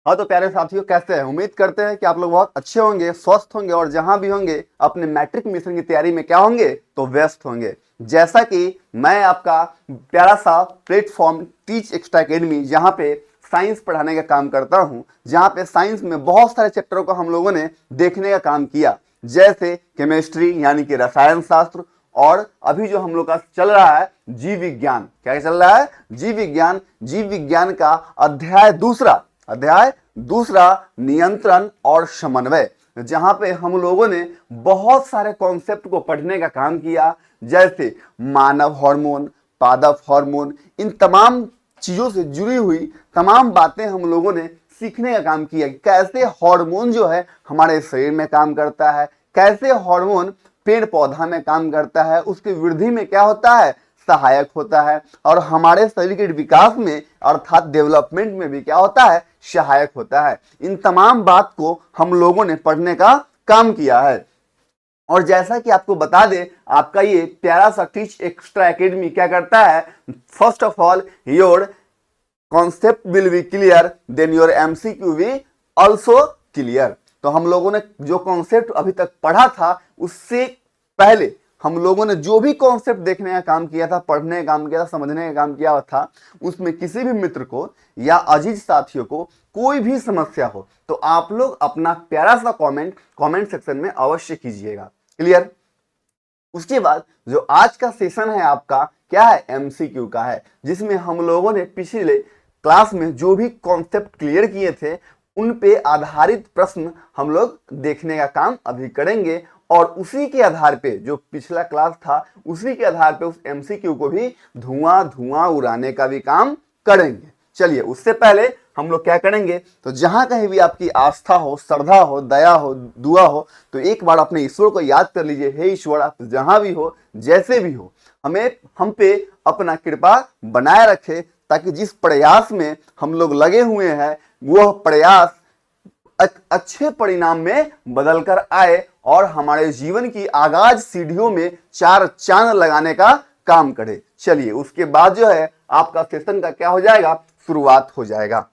हाँ तो प्यारे साथियों, कैसे हैं? उम्मीद करते हैं कि आप लोग बहुत अच्छे होंगे, स्वस्थ होंगे और जहां भी होंगे अपने मैट्रिक मिशन की तैयारी में क्या होंगे तो व्यस्त होंगे। जैसा कि मैं आपका प्यारा सा प्लेटफॉर्म टीच एक्स्ट्रा एकेडमी, जहां पे साइंस पढ़ाने का काम करता हूं, जहां पे साइंस में बहुत सारे चैप्टरों को हम लोगों ने देखने का काम किया, जैसे केमिस्ट्री यानी कि रसायन शास्त्र, और अभी जो हम लोग का चल रहा है जीव विज्ञान। क्या चल रहा है? जीव विज्ञान। जीव विज्ञान का अध्याय दूसरा नियंत्रण और समन्वय, जहां पे हम लोगों ने बहुत सारे कॉन्सेप्ट को पढ़ने का काम किया, जैसे मानव हार्मोन, पादप हार्मोन, इन तमाम चीजों से जुड़ी हुई तमाम बातें हम लोगों ने सीखने का काम किया। कैसे हार्मोन जो है हमारे शरीर में काम करता है, कैसे हार्मोन पेड़ पौधा में काम करता है, उसकी वृद्धि में क्या होता है, सहायक होता है, और हमारे शरीर के विकास में अर्थात डेवलपमेंट में भी क्या होता है, सहायक होता है। इन तमाम बात को हम लोगों ने पढ़ने का काम किया है। और जैसा कि आपको बता दे, आपका ये प्यारा सा टीच एक्स्ट्रा एकेडमी क्या करता है, first of all your concept will be clear, then your MCQ भी ऑल्सो क्लियर। तो हम लोगों ने जो कॉन्सेप्ट अभी तक पढ़ा था, उससे पहले हम लोगों ने जो भी कॉन्सेप्ट देखने का काम किया था, पढ़ने का काम किया था, समझने का काम किया था, उसमें किसी भी मित्र को या अजीज साथियों को कोई भी समस्या हो तो आप लोग अपना प्यारा सा कमेंट सेक्शन में अवश्य कीजिएगा। क्लियर? उसके बाद जो आज का सेशन है आपका क्या है, एमसीक्यू का है, जिसमें हम लोगों ने पिछले क्लास में जो भी कॉन्सेप्ट क्लियर किए थे उन पे आधारित प्रश्न हम लोग देखने का काम अभी करेंगे, और उसी के आधार पे जो पिछला क्लास था उसी के आधार पे उस एमसीक्यू को भी धुआं उड़ाने का भी काम करेंगे। चलिए, उससे पहले हम लोग क्या करेंगे, तो जहां कहीं भी आपकी आस्था हो, श्रद्धा हो, दया हो, दुआ हो, तो एक बार अपने ईश्वर को याद कर लीजिए, हे ईश्वर, आप जहां भी हो, जैसे भी हो, हम पे अपना कृपा बनाए रखे, ताकि जिस प्रयास में हम लोग लगे हुए हैं वह प्रयास अच्छे परिणाम में बदल कर आए और हमारे जीवन की आगाज सीढ़ियों में चार चांद लगाने का काम करे। चलिए, उसके बाद जो है आपका सेशन का क्या हो जाएगा, शुरुआत हो जाएगा।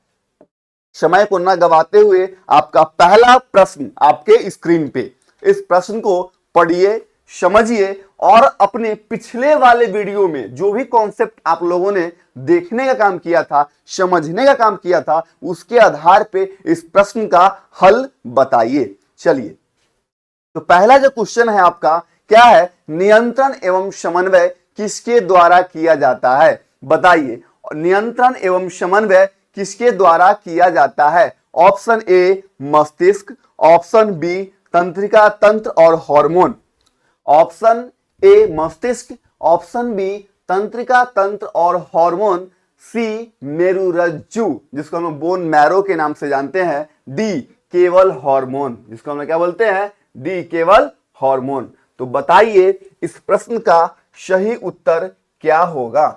समय को न गवाते हुए आपका पहला प्रश्न आपके स्क्रीन पे, इस प्रश्न को पढ़िए, समझिए, और अपने पिछले वाले वीडियो में जो भी कॉन्सेप्ट आप लोगों ने देखने का काम किया था, समझने का काम किया था, उसके आधार पे इस प्रश्न का हल बताइए। चलिए, तो पहला जो क्वेश्चन है आपका क्या है, नियंत्रण एवं समन्वय किसके द्वारा किया जाता है, बताइए। नियंत्रण एवं समन्वय किसके द्वारा किया जाता है? ऑप्शन ए मस्तिष्क, ऑप्शन बी तंत्रिका तंत्र और हार्मोन, ऑप्शन ए मस्तिष्क, ऑप्शन बी तंत्रिका तंत्र और हार्मोन, सी मेरुरज्जु जिसको हम बोन मैरो के नाम से जानते हैं, डी केवल हार्मोन जिसको हम क्या बोलते हैं, डी केवल हार्मोन। तो बताइए इस प्रश्न का सही उत्तर क्या होगा।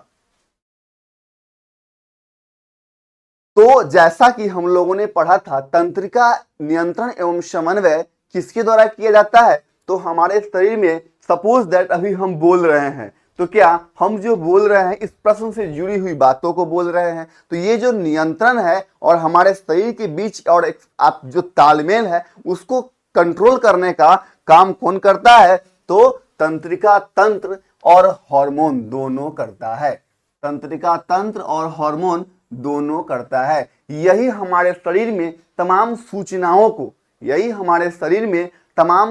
तो जैसा कि हम लोगों ने पढ़ा था, तंत्रिका नियंत्रण एवं समन्वय किसके द्वारा किया जाता है, तो हमारे शरीर में सपोज दैट अभी हम बोल रहे हैं, तो क्या हम जो बोल रहे हैं इस प्रश्न से जुड़ी हुई बातों को बोल रहे हैं, तो ये जो नियंत्रण है और हमारे शरीर के बीच और आप जो तालमेल है उसको कंट्रोल करने का काम कौन करता है, तो तंत्रिका तंत्र और हार्मोन दोनों करता है। तंत्रिका तंत्र और हार्मोन दोनों करता है। यही हमारे शरीर में तमाम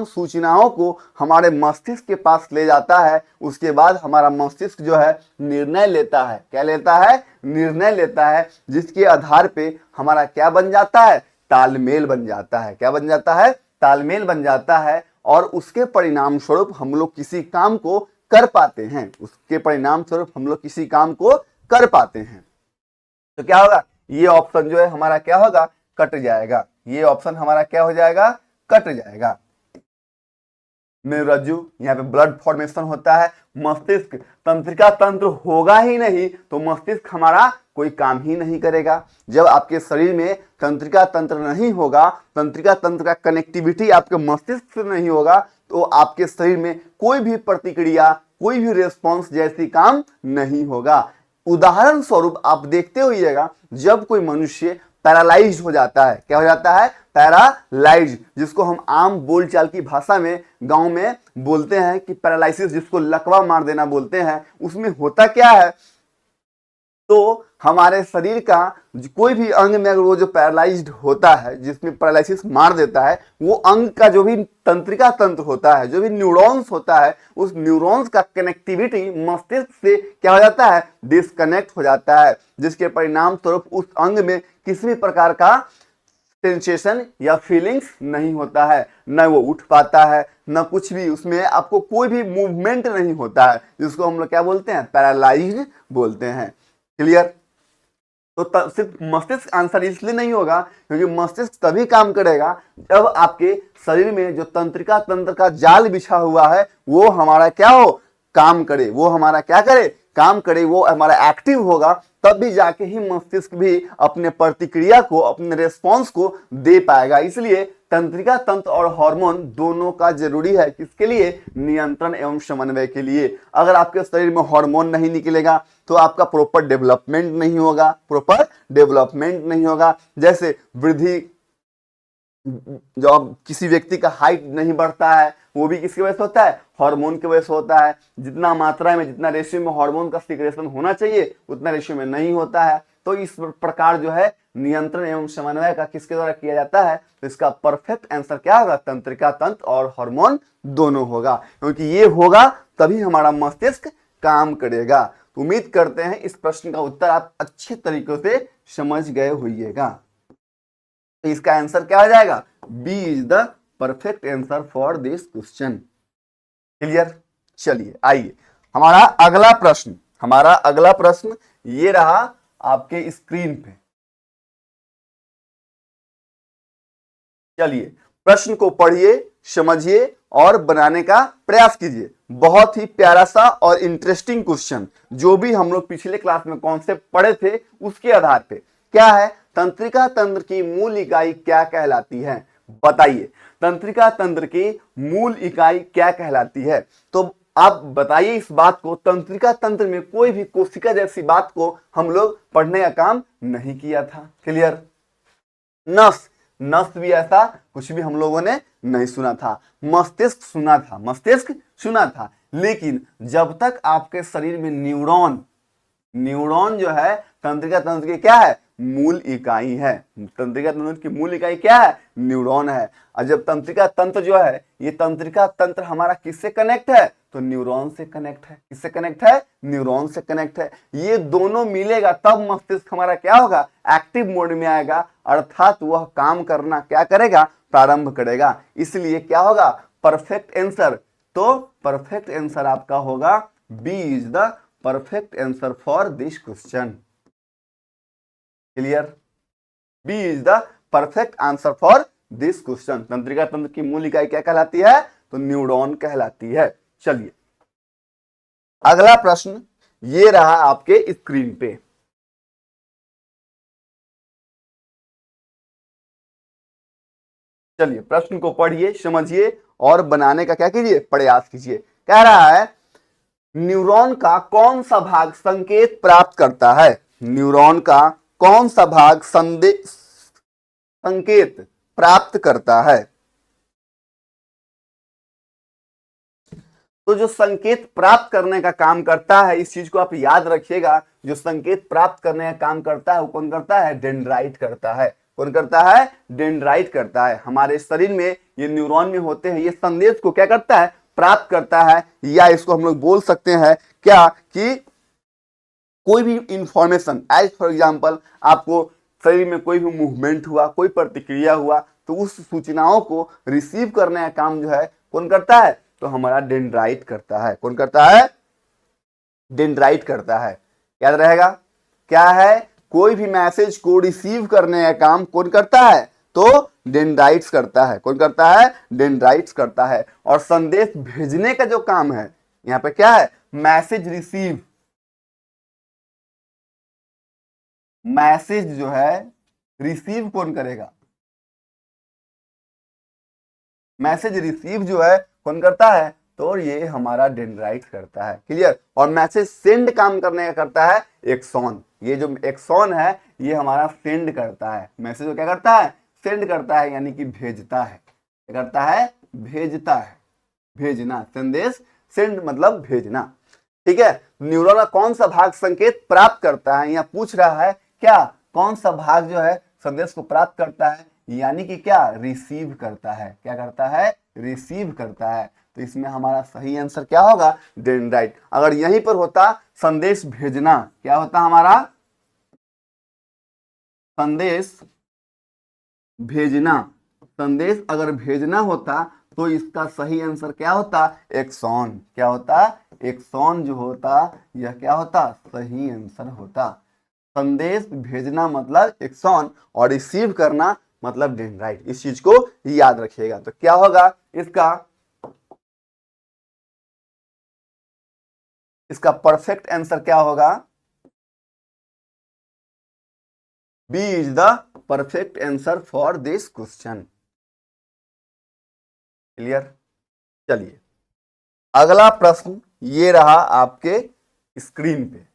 सूचनाओं को हमारे मस्तिष्क के पास ले जाता है। उसके बाद हमारा मस्तिष्क जो है निर्णय लेता है। क्या लेता है? निर्णय लेता है, जिसके आधार पे हमारा क्या बन जाता है, तालमेल बन जाता है। क्या बन जाता है? तालमेल बन जाता है, और उसके परिणाम स्वरूप हम लोग किसी काम को कर पाते हैं। तो क्या होगा, ये ऑप्शन जो है हमारा क्या होगा, कट जाएगा। ये ऑप्शन हमारा क्या हो जाएगा, कट जाएगा। मेरुरज्जु, यहाँ पे ब्लड फॉर्मेशन होता है। मस्तिष्क, तंत्रिका तंत्र होगा ही नहीं तो मस्तिष्क हमारा कोई काम ही नहीं करेगा। जब आपके शरीर में तंत्रिका तंत्र नहीं होगा, तंत्रिका तंत्र का कनेक्टिविटी आपके मस्तिष्क से नहीं होगा, तो आपके शरीर में कोई भी प्रतिक्रिया, कोई भी रेस्पॉन्स जैसी काम नहीं होगा। उदाहरण स्वरूप आप देखते होइएगा, जब कोई मनुष्य पैरालाइज्ड हो जाता है। क्या हो जाता है? पैरालाइज्ड, जिसको हम आम बोलचाल की भाषा में गांव में बोलते हैं कि पैरालिसिस, जिसको लकवा मार देना बोलते हैं। उसमें होता क्या है, तो हमारे शरीर का कोई भी अंग में अगर वो जो पैरालाइज्ड होता है, जिसमें पैरालिसिस मार देता है, वो अंग का जो भी तंत्रिका तंत्र होता है, जो भी न्यूरॉन्स होता है, उस न्यूरॉन्स का कनेक्टिविटी मस्तिष्क से क्या हो जाता है? डिस्कनेक्ट हो जाता है, जिसके परिणाम स्वरूप उस अंग में किसी भी प्रकार का सेंसेशन या फीलिंग्स नहीं होता है, न वो उठ पाता है, न कुछ भी, उसमें आपको कोई भी मूवमेंट नहीं होता है, जिसको हम लोग क्या बोलते हैं? पैरालाइज्ड बोलते हैं। क्लियर? तो सिर्फ मस्तिष्क आंसर इसलिए नहीं होगा क्योंकि मस्तिष्क तभी काम करेगा जब आपके शरीर में जो तंत्रिका तंत्र का जाल बिछा हुआ है वो हमारा क्या हो? काम करे। वो हमारा क्या करे? काम करे, वो हमारा एक्टिव होगा, तब भी जाके ही मस्तिष्क भी अपने प्रतिक्रिया को, अपने रेस्पॉन्स को दे पाएगा। इसलिए तंत्रिका तंत्र और हार्मोन दोनों का जरूरी है। किसके लिए? नियंत्रण एवं समन्वय के लिए। अगर आपके शरीर में हार्मोन नहीं निकलेगा तो आपका प्रॉपर डेवलपमेंट नहीं होगा, प्रॉपर डेवलपमेंट नहीं होगा। जैसे वृद्धि, जब किसी व्यक्ति का हाइट नहीं बढ़ता है, वो भी किसकी वजह से होता है? हार्मोन की वजह से होता है। जितना मात्रा में, जितना रेशियो में हार्मोन का सीक्रेशन होना चाहिए उतना रेशियो में नहीं होता है। तो इस प्रकार जो है नियंत्रण एवं समन्वय का किसके द्वारा किया जाता है? तो इसका परफेक्ट आंसर क्या होगा? तंत्रिका तंत्र और हार्मोन दोनों होगा, क्योंकि ये होगा तभी हमारा मस्तिष्क काम करेगा। तो उम्मीद करते हैं इस प्रश्न का उत्तर आप अच्छे तरीके से समझ गए होइएगा। तो इसका आंसर क्या हो जाएगा? B is the perfect answer for this question. Clear? चलिए आइए हमारा अगला प्रश्न ये रहा आपके स्क्रीन पे। चलिए प्रश्न को पढ़िए, समझिए और बनाने का प्रयास कीजिए। बहुत ही प्यारा सा और इंटरेस्टिंग क्वेश्चन, जो भी हम लोग पिछले क्लास में कॉन्सेप्ट पढ़े थे उसके आधार पे। क्या है? तंत्रिका तंत्र की मूल इकाई क्या कहलाती है? बताइए, तंत्रिका तंत्र की मूल इकाई क्या कहलाती है? तो आप बताइए इस बात को। तंत्रिका तंत्र में कोई भी कोशिका जैसी बात को हम लोग पढ़ने का काम नहीं किया था। क्लियर? नस, नस भी ऐसा कुछ भी हम लोगों ने नहीं सुना था। मस्तिष्क सुना था, मस्तिष्क सुना था। लेकिन जब तक आपके शरीर में न्यूरॉन, न्यूरॉन जो है तंत्रिका तंत्र की क्या है? मूल इकाई है। तंत्रिका तंत्र की मूल इकाई क्या है? न्यूरॉन है। और जब तंत्रिका तंत्र जो है, ये तंत्रिका तंत्र हमारा किससे कनेक्ट है? तो न्यूरॉन से कनेक्ट है। किससे कनेक्ट है? न्यूरॉन से कनेक्ट है। ये दोनों मिलेगा तब मस्तिष्क हमारा क्या होगा? एक्टिव मोड में आएगा, अर्थात वह काम करना क्या करेगा? प्रारंभ करेगा। इसलिए क्या होगा? Perfect answer. तो परफेक्ट आंसर आपका होगा B is the perfect answer for this question. Clear? B is the perfect answer for this question. तंत्रिका तंत्र की मूल इकाई क्या कहलाती है? तो न्यूरॉन कहलाती है। चलिए अगला प्रश्न ये रहा आपके स्क्रीन पे। चलिए प्रश्न को पढ़िए, समझिए और बनाने का क्या कीजिए? प्रयास कीजिए। कह रहा है न्यूरॉन का कौन सा भाग संकेत प्राप्त करता है? न्यूरॉन का कौन सा भाग संकेत प्राप्त करता है? तो जो संकेत प्राप्त करने का काम करता है, इस चीज को आप याद रखिएगा, जो संकेत प्राप्त करने का काम करता है वो कौन करता है? डेंड्राइट करता है। कौन करता है? डेंड्राइट करता है। हमारे शरीर में ये न्यूरॉन में होते हैं, ये संदेश को क्या करता है? प्राप्त करता है। या इसको हम लोग बोल सकते हैं क्या कि कोई भी इंफॉर्मेशन, एज फॉर एग्जाम्पल आपको शरीर में कोई भी मूवमेंट हुआ, कोई प्रतिक्रिया हुआ, तो उस सूचनाओं को रिसीव करने का काम जो है कौन करता है? तो हमारा डेंड्राइट करता है। कौन करता है? डेंड्राइट करता है। याद रहेगा क्या है? कोई भी मैसेज को रिसीव करने का काम कौन करता है? तो डेंड्राइट्स करता है। कौन करता है? डेंड्राइट्स करता है। और संदेश भेजने का जो काम है, यहां पे क्या है? मैसेज रिसीव, मैसेज जो है रिसीव कौन करेगा? मैसेज रिसीव जो है कौन करता है? तो ये हमारा डेंड्राइट करता है। क्लियर। और मैसेज सेंड काम करने का करता है एक्सॉन। ये जो एक्सॉन है ये हमारा सेंड करता है, मैसेज को क्या करता है, सेंड करता है, यानी कि भेजता है। क्या करता है, भेजता है, भेजना, संदेश, सेंड मतलब भेजना। ठीक है। न्यूरॉन का कौन सा भाग संकेत प्राप्त करता है, यहाँ पूछ रहा है क्या, कौन सा भाग जो है संदेश को प्राप्त करता है, यानी कि क्या, रिसीव करता है। क्या करता है, रिसीव करता है। तो इसमें हमारा सही आंसर क्या होगा, डेंड्राइट। अगर यहीं पर होता संदेश भेजना, क्या होता हमारा, संदेश भेजना, संदेश अगर भेजना होता तो इसका सही आंसर क्या होता, एक्सॉन। क्या होता, एक्सॉन जो होता यह क्या होता, सही आंसर होता। संदेश भेजना मतलब एक्सॉन और रिसीव करना मतलब डेंड्राइट। इस चीज को याद रखिएगा। तो क्या होगा इसका परफेक्ट आंसर क्या होगा, B is the perfect answer for this question. Clear. चलिए अगला प्रश्न ये रहा आपके स्क्रीन पे।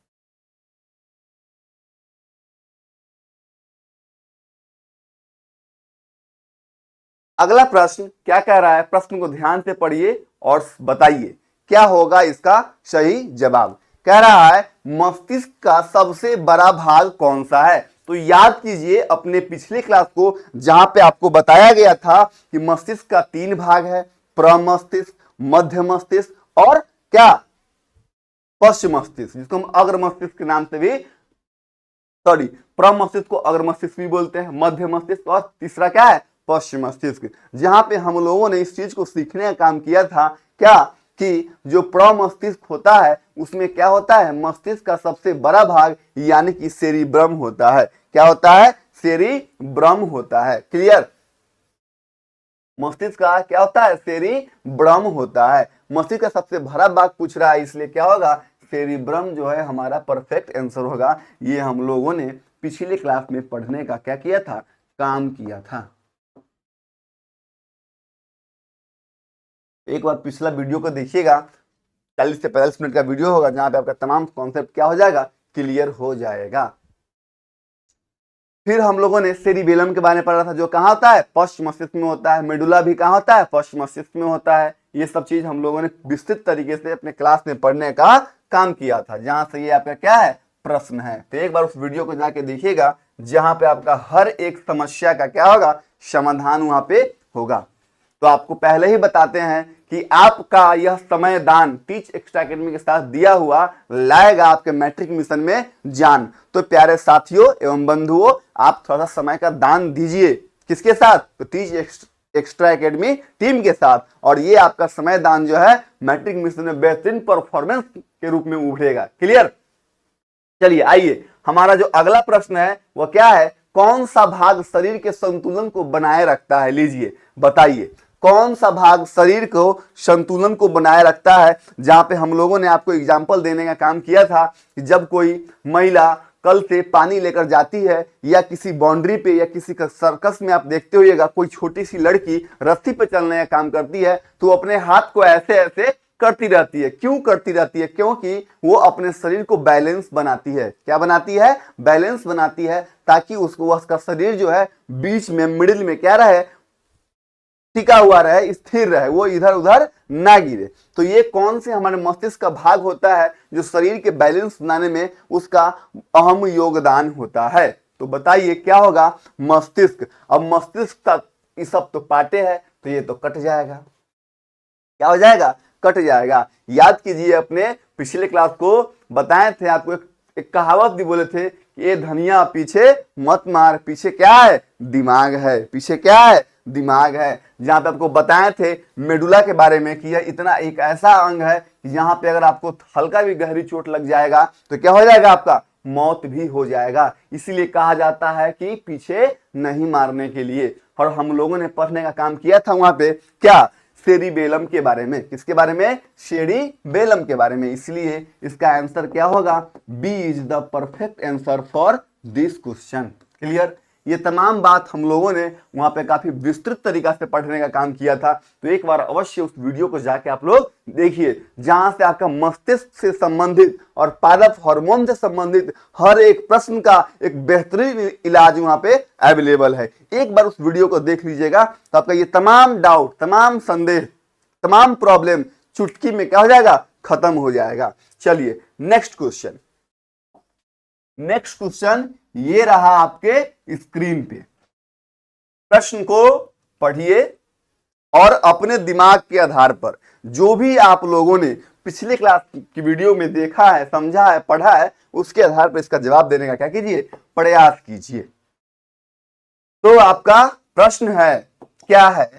अगला प्रश्न क्या कह रहा है, प्रश्न को ध्यान से पढ़िए और बताइए क्या होगा इसका सही जवाब। कह रहा है मस्तिष्क का सबसे बड़ा भाग कौन सा है। तो याद कीजिए अपने पिछले क्लास को जहां पे आपको बताया गया था कि मस्तिष्क का 3 भाग है, प्रमस्तिष्क, मध्य मस्तिष्क और क्या, पश्चिम मस्तिष्क, जिसको हम अग्र मस्तिष्क के नाम से भी, सॉरी, प्रमस्तिष्क को अग्र मस्तिष्क भी बोलते हैं, मध्य मस्तिष्क और तीसरा क्या है, पश्चिम मस्तिष्क। जहां पे हम लोगों ने इस चीज को सीखने का काम किया था क्या, कि जो प्रमस्तिष्क होता है उसमें क्या होता है, मस्तिष्क का सबसे बड़ा भाग यानी कि सेरिब्रम होता है। क्या होता है, सेरिब्रम होता है। क्लियर। मस्तिष्क का क्या होता है, सेरिब्रम होता है। मस्तिष्क का सबसे बड़ा भाग पूछ रहा है, इसलिए क्या होगा, सेरिब्रम जो है हमारा परफेक्ट आंसर होगा। ये हम लोगों ने पिछले क्लास में पढ़ने का क्या किया था, काम किया था। एक बार पिछला वीडियो को देखिएगा, 40 से 45 मिनट का वीडियो होगा जहां पे आपका तमाम कॉन्सेप्ट क्या हो जाएगा, क्लियर हो जाएगा। फिर हम लोगों ने सेरिबेलम के बारे में पढ़ा था, जो कहाँ होता है, पश्चिम मस्तिष्क में होता है। मेडुला भी कहाँ होता है, पश्चिम मस्तिष्क में होता है। ये सब चीज हम लोगों ने विस्तृत तरीके से अपने क्लास में पढ़ने का काम किया था, जहां से ये आपका क्या है, प्रश्न है। तो एक बार उस वीडियो को जाके देखिएगा जहां पे आपका हर एक समस्या का क्या होगा, समाधान वहां पे होगा। तो आपको पहले ही बताते हैं कि आपका यह समय दान टीच एक्स्ट्रा एकेडमी के साथ दिया हुआ लाएगा आपके मैट्रिक मिशन में जान। तो प्यारे साथियों एवं बंधुओं, आप थोड़ा सा समय का दान दीजिए, किसके साथ, तो टीच एक्स्ट्रा एकेडमी टीम के साथ। और ये आपका समय दान जो है मैट्रिक मिशन में बेहतरीन परफॉर्मेंस के रूप में उभरेगा। क्लियर। चलिए आइए, हमारा जो अगला प्रश्न है वह क्या है, कौन सा भाग शरीर के संतुलन को बनाए रखता है। लीजिए बताइए कौन सा भाग शरीर को संतुलन को बनाए रखता है। जहां पे हम लोगों ने आपको एग्जाम्पल देने का काम किया था कि जब कोई महिला कल से पानी लेकर जाती है, या किसी बाउंड्री पे या किसी सर्कस में आप देखते होइएगा कोई छोटी सी लड़की रस्सी पे चलने का काम करती है, तो अपने हाथ को ऐसे ऐसे करती रहती है। क्यों करती रहती है, क्योंकि वो अपने शरीर को बैलेंस बनाती है। क्या बनाती है, बैलेंस बनाती है, ताकि उसको उसका शरीर जो है बीच में मिडिल में क्या रहे, टिका हुआ रहे, स्थिर रहे, वो इधर उधर ना गिरे। तो ये कौन से हमारे मस्तिष्क का भाग होता है जो शरीर के बैलेंस बनाने में उसका अहम योगदान होता है। तो बताइए क्या होगा, मस्तिष्क। अब मस्तिष्क तक ये सब तो पार्टे है, तो ये तो कट जाएगा। क्या हो जाएगा, कट जाएगा। याद कीजिए अपने पिछले क्लास को बताए थे आपको, एक कहावत भी बोले थे कि ये धनिया पीछे मत मार, पीछे क्या है, दिमाग है, पीछे क्या है, दिमाग है। जहां पे आपको बताए थे मेडुला के बारे में कि यह इतना एक ऐसा अंग है कि जहां पे अगर आपको हल्का भी गहरी चोट लग जाएगा तो क्या हो जाएगा, आपका मौत भी हो जाएगा। इसीलिए कहा जाता है कि पीछे नहीं मारने के लिए। और हम लोगों ने पढ़ने का काम किया था वहां पे क्या, सेरिबेलम के बारे में। किसके बारे में, सेरिबेलम के बारे में। इसलिए इसका आंसर क्या होगा, B is the perfect answer for this question. Clear. ये तमाम बात हम लोगों ने वहां पे काफी विस्तृत तरीका से पढ़ने का काम किया था। तो एक बार अवश्य उस वीडियो को जाके आप लोग देखिए, जहां से आपका मस्तिष्क से संबंधित और पादप हार्मोन से संबंधित हर एक प्रश्न का एक बेहतरीन इलाज वहां पे अवेलेबल है। एक बार उस वीडियो को देख लीजिएगा तो आपका ये तमाम डाउट, तमाम संदेह, तमाम प्रॉब्लम चुटकी में क्या हो जाएगा, खत्म हो जाएगा। चलिए नेक्स्ट क्वेश्चन। नेक्स्ट क्वेश्चन ये रहा आपके स्क्रीन पे। प्रश्न को पढ़िए और अपने दिमाग के आधार पर जो भी आप लोगों ने पिछले क्लास की वीडियो में देखा है, समझा है, पढ़ा है, उसके आधार पर इसका जवाब देने का क्या कीजिए, प्रयास कीजिए। तो आपका प्रश्न है, क्या है,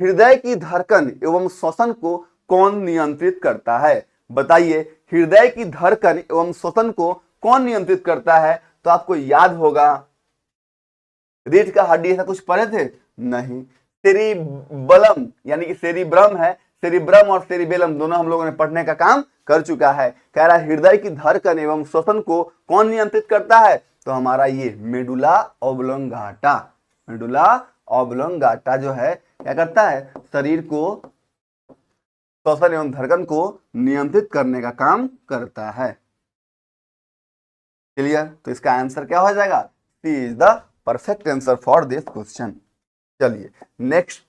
हृदय की धड़कन एवं श्वसन को कौन नियंत्रित करता है? बताइए, हृदय की धड़कन एवं श्वसन को कौन नियंत्रित करता है? तो आपको याद होगा, रीढ़ का हड्डी ऐसा कुछ पढ़े थे? नहीं। सेरिबलम यानी कि सेरिब्रम है, सेरिब्रम और सेरिबेलम दोनों हम लोगों ने पढ़ने का काम कर चुका है। कह रहा है हृदय की धड़कन एवं श्वसन को कौन नियंत्रित करता है? तो हमारा ये मेडुला ऑब्लोंगाटा, मेडुला ऑब्लोंगाटा जो है क्या करता है, शरीर को, श्वसन एवं धड़कन को नियंत्रित करने का काम करता है। क्लियर? तो इसका आंसर क्या हो जाएगा? C is the perfect answer for this question. चलिए नेक्स्ट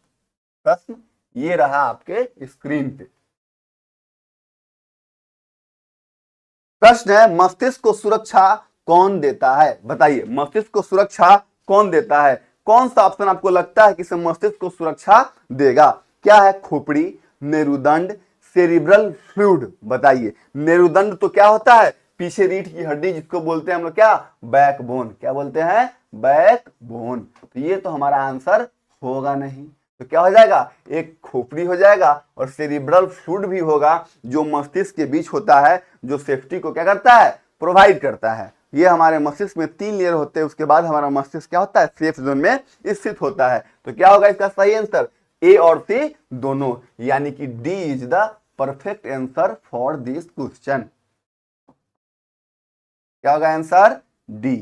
प्रश्न ये रहा आपके स्क्रीन पे। प्रश्न है, मस्तिष्क को सुरक्षा कौन देता है? बताइए, मस्तिष्क को सुरक्षा कौन देता है? कौन सा ऑप्शन आपको लगता है कि इसे मस्तिष्क को सुरक्षा देगा? क्या है? खोपड़ी, मेरुदंड, सेरिब्रल फ्लूइड। बताइए, मेरुदंड तो क्या होता है, पीछे रीढ़ की हड्डी, जिसको बोलते हैं हम लोग क्या, बैकबोन। क्या बोलते हैं? बैकबोन। तो ये तो हमारा आंसर होगा नहीं। तो क्या हो जाएगा, एक खोपड़ी हो जाएगा और सेरिब्रल फ्लूइड भी होगा, जो मस्तिष्क के बीच होता है, जो सेफ्टी को क्या करता है, प्रोवाइड करता है। ये हमारे मस्तिष्क में 3 लेयर होते हैं, उसके बाद हमारा मस्तिष्क क्या होता है, सेफ जोन में स्थित होता है। तो क्या होगा इसका सही आंसर? ए और सी दोनों, यानी कि D is the perfect answer for this question. क्या होगा आंसर? डी।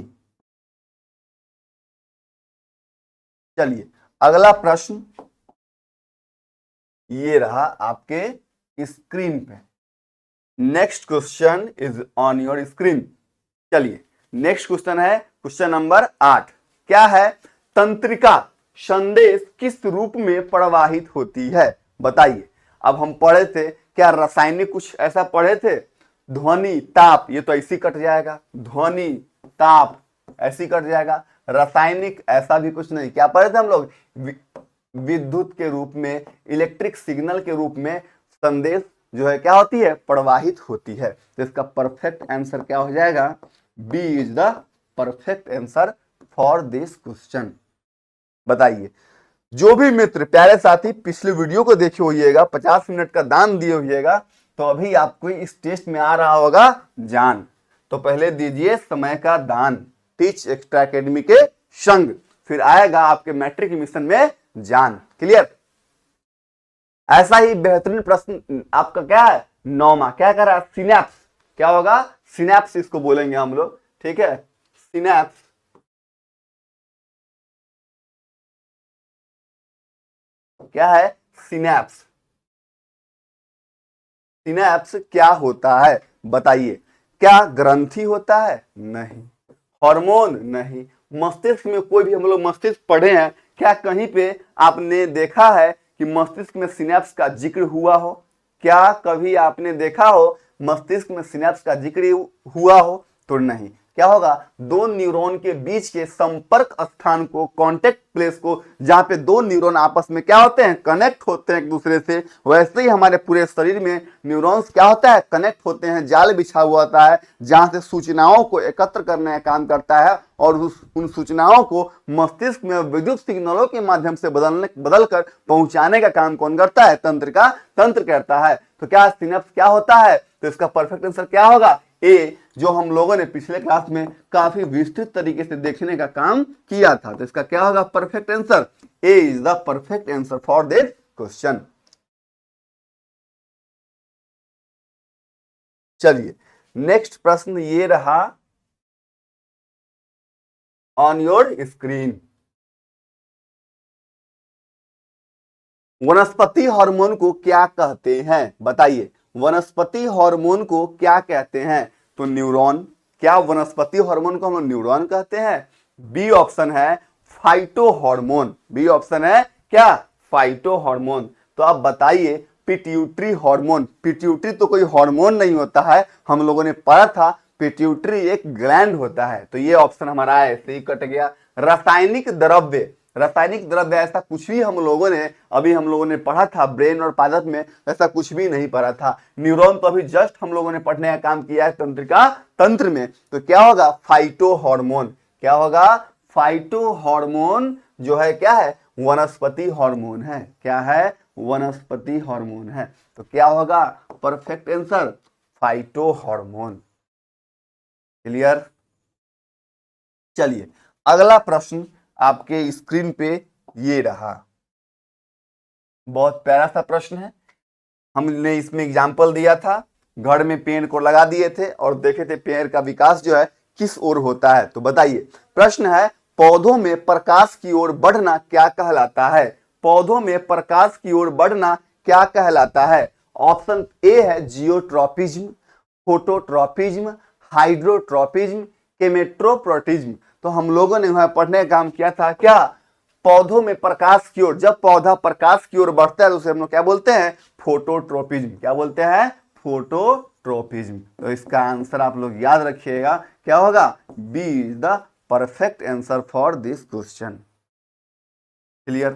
चलिए अगला प्रश्न ये रहा आपके स्क्रीन पे। Next question is on your screen. चलिए नेक्स्ट क्वेश्चन है क्वेश्चन नंबर 8। क्या है? तंत्रिका संदेश किस रूप में प्रवाहित होती है? बताइए। अब हम पढ़े थे, क्या रासायनिक कुछ ऐसा पढ़े थे? ध्वनि, ताप, ये तो ऐसी कट जाएगा, ध्वनि, ताप ऐसी कट जाएगा। रासायनिक ऐसा भी कुछ नहीं। क्या पढ़े थे हम लोग? विद्युत के रूप में, इलेक्ट्रिक सिग्नल के रूप में संदेश जो है क्या होती है, प्रवाहित होती है। तो इसका परफेक्ट आंसर क्या हो जाएगा? B is the perfect answer for this question. बताइए, जो भी मित्र, प्यारे साथी पिछले वीडियो को देखे होइएगा, 50 मिनट का दान दिए होइएगा, तो अभी आपको इस टेस्ट में आ रहा होगा जान। तो पहले दीजिए समय का दान टीच एक्स्ट्रा एकेडमी के संग, फिर आएगा आपके मैट्रिक मिशन में जान। क्लियर? ऐसा ही बेहतरीन प्रश्न आपका क्या है, 9वां, क्या कर रहा है? सिनेप्स। क्या होगा? सिनेप्स इसको बोलेंगे हम लोग, ठीक है, सिनेप्स। क्या है? सिनेप्स। सिनेप्स क्या होता है? बताइए। क्या ग्रंथि होता है? नहीं। हार्मोन? नहीं। मस्तिष्क में कोई भी, हम लोग मस्तिष्क पढ़े हैं, क्या कहीं पे आपने देखा है कि मस्तिष्क में सिनेप्स का जिक्र हुआ हो? क्या कभी आपने देखा हो मस्तिष्क में सिनेप्स का जिक्र हुआ हो? तो नहीं। क्या होगा? दो न्यूरॉन के बीच के संपर्क स्थान को, कॉन्टेक्ट प्लेस को, जहां पे दो न्यूरॉन आपस में क्या होते हैं, कनेक्ट होते हैं एक दूसरे से, वैसे ही हमारे पूरे शरीर में न्यूरॉन्स क्या होता है, कनेक्ट होते हैं, जाल बिछा हुआ होता है, जहां से सूचनाओं को एकत्र करने का काम करता है और उन सूचनाओं को मस्तिष्क में विद्युत सिग्नलों के माध्यम से बदलकर पहुंचाने का काम कौन करता है? तंत्र करता है। तो क्या सिनेप्स क्या होता है? तो इसका परफेक्ट आंसर क्या होगा? ए, जो हम लोगों ने पिछले क्लास में काफी विस्तृत तरीके से देखने का काम किया था। तो इसका क्या होगा perfect answer? A is the perfect answer for this question. चलिए नेक्स्ट प्रश्न ये रहा ऑन योर स्क्रीन। वनस्पति हार्मोन को क्या कहते हैं बताइए, वनस्पति हार्मोन को क्या कहते हैं? तो न्यूरॉन। क्या वनस्पति हार्मोन को हम लोग न्यूरॉन कहते हैं? बी ऑप्शन है फाइटो हार्मोन। बी ऑप्शन है क्या? Phyto hormone. तो आप बताइए पिट्यूटरी हार्मोन। पिट्यूटरी तो कोई हार्मोन नहीं होता है, हम लोगों ने पढ़ा था पिट्यूटरी एक ग्लैंड होता है। तो ये ऑप्शन हमारा ऐसे ही कट गया। रासायनिक द्रव्य, रासायनिक द्रव्य ऐसा कुछ भी हम लोगों ने अभी हम लोगों ने पढ़ा था ब्रेन और पादप में, ऐसा कुछ भी नहीं पढ़ा था। न्यूरॉन तो अभी जस्ट हम लोगों ने पढ़ने का काम किया है तंत्रिका तंत्र में। तो क्या होगा? Phyto hormone. क्या होगा? फाइटो हार्मोन जो है क्या है? वनस्पति हार्मोन है। क्या है? वनस्पति हार्मोन है। तो क्या होगा perfect answer? Phyto hormone. Clear? चलिए अगला प्रश्न आपके स्क्रीन पे ये रहा, बहुत प्यारा सा प्रश्न है। हमने इसमें एग्जाम्पल दिया था, घर में पेड़ को लगा दिए थे और देखे थे पेड़ का विकास जो है किस ओर होता है। तो बताइए प्रश्न है पौधों में प्रकाश की ओर बढ़ना क्या कहलाता है? पौधों में प्रकाश की ओर बढ़ना क्या कहलाता है? ऑप्शन ए है जियोट्रॉपिज्म, फोटोट्रॉपिज्म, हाइड्रोट्रॉपिज्म, केमेट्रोप्रोटिज्म। तो हम लोगों ने वहां पढ़ने का काम किया था क्या? पौधों में प्रकाश की ओर, जब पौधा प्रकाश की ओर बढ़ता है तो उसे हम लोग क्या बोलते हैं? फोटोट्रोपिज्म। क्या बोलते हैं? फोटोट्रोपिज्म। तो इसका आंसर आप लोग याद रखिएगा, क्या होगा? B is the perfect answer for this question. Clear?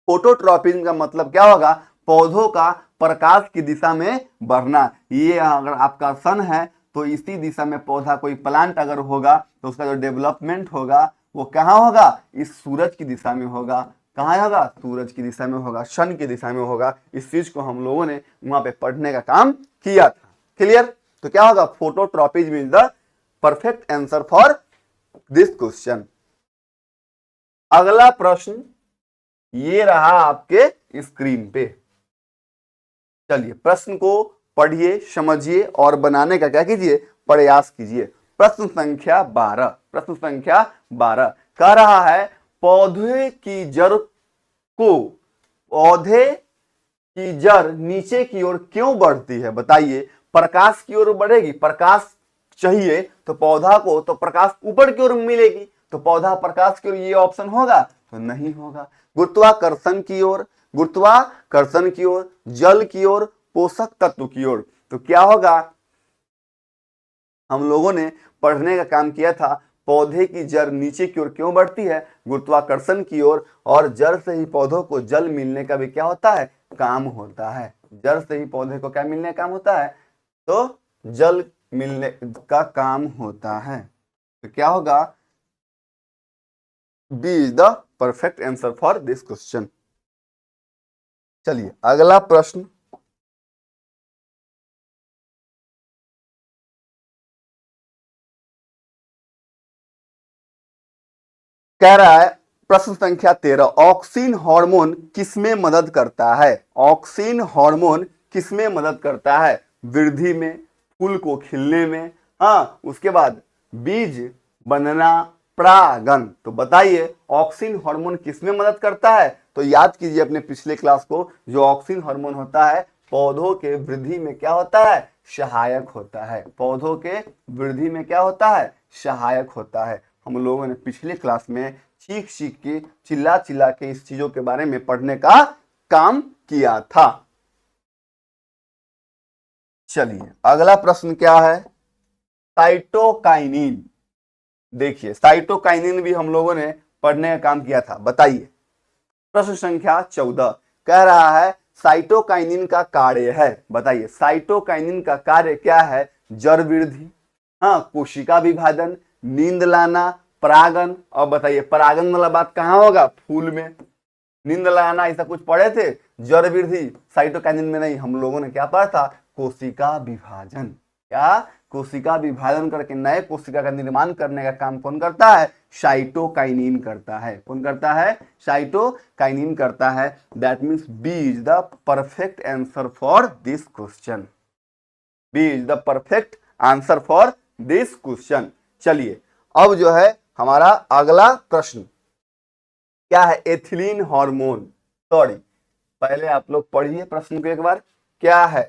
Phototropism का मतलब क्या होगा? पौधों का प्रकाश की दिशा में बढ़ना। ये अगर आपका सन है तो इसी दिशा में पौधा, कोई प्लांट अगर होगा तो उसका जो डेवलपमेंट होगा वो कहाँ होगा? इस सूरज की दिशा में होगा। कहाँ होगा? सूरज की दिशा में होगा, सन की दिशा में होगा। इस चीज को हम लोगों ने वहां पे पढ़ने का काम किया था। क्लियर? तो क्या होगा? Phototropism is the perfect answer for this question. अगला प्रश्न ये रहा आपके स्क्रीन पे। चलिए प्रश्न को पढ़िए, समझिए और बनाने का क्या कीजिए? प्रयास कीजिए। प्रश्न संख्या 12, प्रश्न संख्या 12 कह रहा है पौधे की जड़ को, पौधे की जड़ नीचे की ओर क्यों बढ़ती है? बताइए। प्रकाश की ओर बढ़ेगी, प्रकाश चाहिए तो पौधा को तो प्रकाश ऊपर की ओर मिलेगी, तो पौधा प्रकाश की ओर, ये ऑप्शन होगा? तो नहीं होगा। गुरुत्वाकर्षण की ओर, गुरुत्वाकर्षण की ओर, जल की ओर, पोषक तत्व की ओर। तो क्या होगा? हम लोगों ने पढ़ने का काम किया था पौधे की जड़ नीचे की ओर क्यों बढ़ती है? गुरुत्वाकर्षण की ओर। और जड़ से ही पौधों को जल मिलने का भी क्या होता है? काम होता है। जड़ से ही पौधे को क्या मिलने का काम होता है? तो जल मिलने का काम होता है। तो क्या होगा? B is the perfect answer for this question. चलिए अगला प्रश्न कह रहा है, प्रश्न संख्या 13, ऑक्सिन हार्मोन किसमें मदद करता है? ऑक्सिन हार्मोन किसमें मदद करता है? वृद्धि में, फूल को खिलने में, हाँ उसके बाद बीज बनना, परागन। तो बताइए ऑक्सिन हार्मोन किसमें मदद करता है? तो याद कीजिए अपने पिछले क्लास को, जो ऑक्सिन हार्मोन होता है पौधों के वृद्धि में क्या होता है? सहायक होता है। पौधों के वृद्धि में क्या होता है? सहायक होता है। हम लोगों ने पिछले क्लास में चीख चीख के, चिल्ला चिल्ला के इस चीजों के बारे में पढ़ने का काम किया था। चलिए अगला प्रश्न क्या है? साइटोकाइनिन। देखिए साइटोकाइनिन भी हम लोगों ने पढ़ने का काम किया था। बताइए प्रश्न संख्या 14 कह रहा है साइटोकाइनिन का कार्य है। बताइए साइटोकाइनिन का कार्य क्या है? जड़ वृद्धि, हाँ कोशिका विभाजन, नींद लाना, परागन। और बताइए परागन वाला बात कहाँ होगा? फूल में। नींद लाना ऐसा कुछ पढ़े थे? जड़ वृद्धि साइटोकाइनिन में नहीं, हम लोगों ने क्या पढ़ा था? कोशिका विभाजन। क्या? कोशिका विभाजन करके नए कोशिका का निर्माण करने का काम कौन करता है? साइटोकाइनिन करता है। कौन करता है? साइटोकाइनिन करता है। That means B is the perfect answer for this question. B is the perfect answer for this question. चलिए अब जो है हमारा अगला प्रश्न क्या है? एथिलीन हार्मोन, सॉरी पहले आप लोग पढ़िए प्रश्न को एक बार। क्या है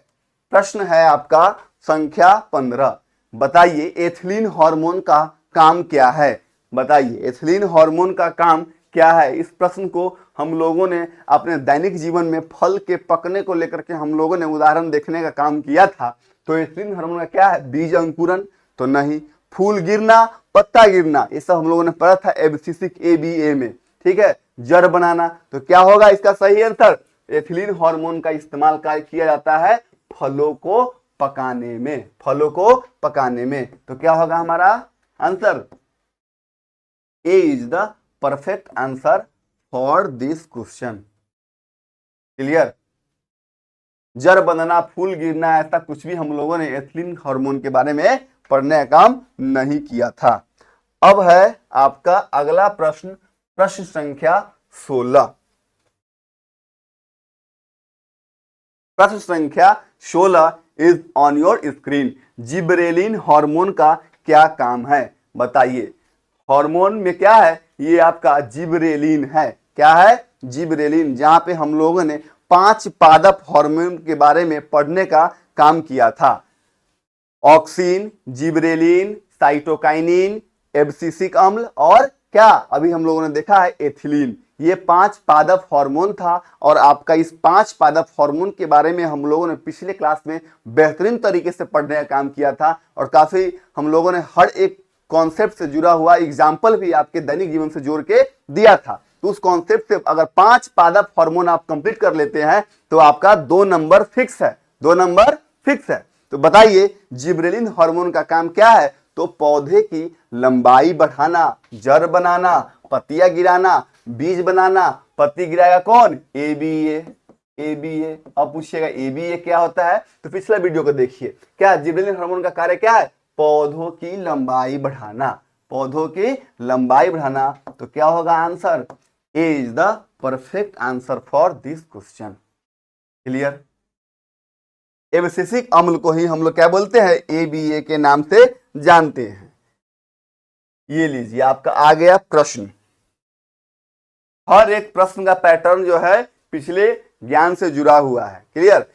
प्रश्न? है आपका संख्या 15। बताइए एथिलीन हार्मोन का काम क्या है? बताइए एथिलीन हार्मोन का काम क्या है? इस प्रश्न को हम लोगों ने अपने दैनिक जीवन में फल के पकने को लेकर के हम लोगों ने उदाहरण देखने का काम किया था। तो एथिलीन हार्मोन का क्या है? बीज अंकुरन तो नहीं, फूल गिरना, पत्ता गिरना, ये सब हम लोगों ने पढ़ा था एबीसीसी ABA में, ठीक है। जड़ बनाना, तो क्या होगा इसका सही आंसर? एथिलीन हार्मोन का इस्तेमाल किया जाता है फलों को पकाने में, फलों को पकाने में। तो क्या होगा हमारा answer? A is the perfect answer for this question. Clear? जड़ बनना, फूल गिरना, ऐसा कुछ भी हम लोगों ने एथिलीन हार्मोन के बारे में पढ़ने का काम नहीं किया था। अब है आपका अगला प्रश्न, प्रश्न संख्या 16। प्रश्न संख्या 16 is on your screen. Gibberellin hormone का क्या काम है? बताइए हार्मोन में क्या है? ये आपका जिबरेलिन है। क्या है? जिबरेलिन, जहां पे हम लोगों ने 5 पादप हार्मोन के बारे में पढ़ने का काम किया था। ऑक्सिन, जिबरेलिन, साइटोकाइनिन, एब्सिसिक अम्ल और क्या अभी हम लोगों ने देखा है एथिलीन। ये 5 पादप हार्मोन था और आपका इस 5 पादप हार्मोन के बारे में हम लोगों ने पिछले क्लास में बेहतरीन तरीके से पढ़ने का काम किया था और काफी हम लोगों ने हर एक कॉन्सेप्ट से जुड़ा हुआ एग्जाम्पल भी आपके दैनिक जीवन से जोड़ के दिया था। तो उस कॉन्सेप्ट से अगर 5 पादप हार्मोन आप कंप्लीट कर लेते हैं तो आपका 2 नंबर फिक्स है, 2 नंबर फिक्स है। तो बताइए जिबरेलिन हार्मोन का काम क्या है? तो पौधे की लंबाई बढ़ाना, जड़ बनाना, पत्तियां गिराना, बीज बनाना। पत्ती गिराएगा कौन? ABA। ABA। अब पूछिएगा ABA क्या होता है? तो पिछला वीडियो को देखिए। क्या जिबरेलिन हार्मोन का कार्य क्या है? पौधों की लंबाई बढ़ाना, पौधों की लंबाई बढ़ाना। तो क्या होगा answer? A is the perfect answer for this question. Clear? Abscisic अम्ल को ही हम लोग क्या बोलते हैं? ABA के नाम से जानते हैं। ये लीजिए आपका आ गया प्रश्न। हर एक प्रश्न का पैटर्न जो है पिछले ज्ञान से जुड़ा हुआ है। क्लियर?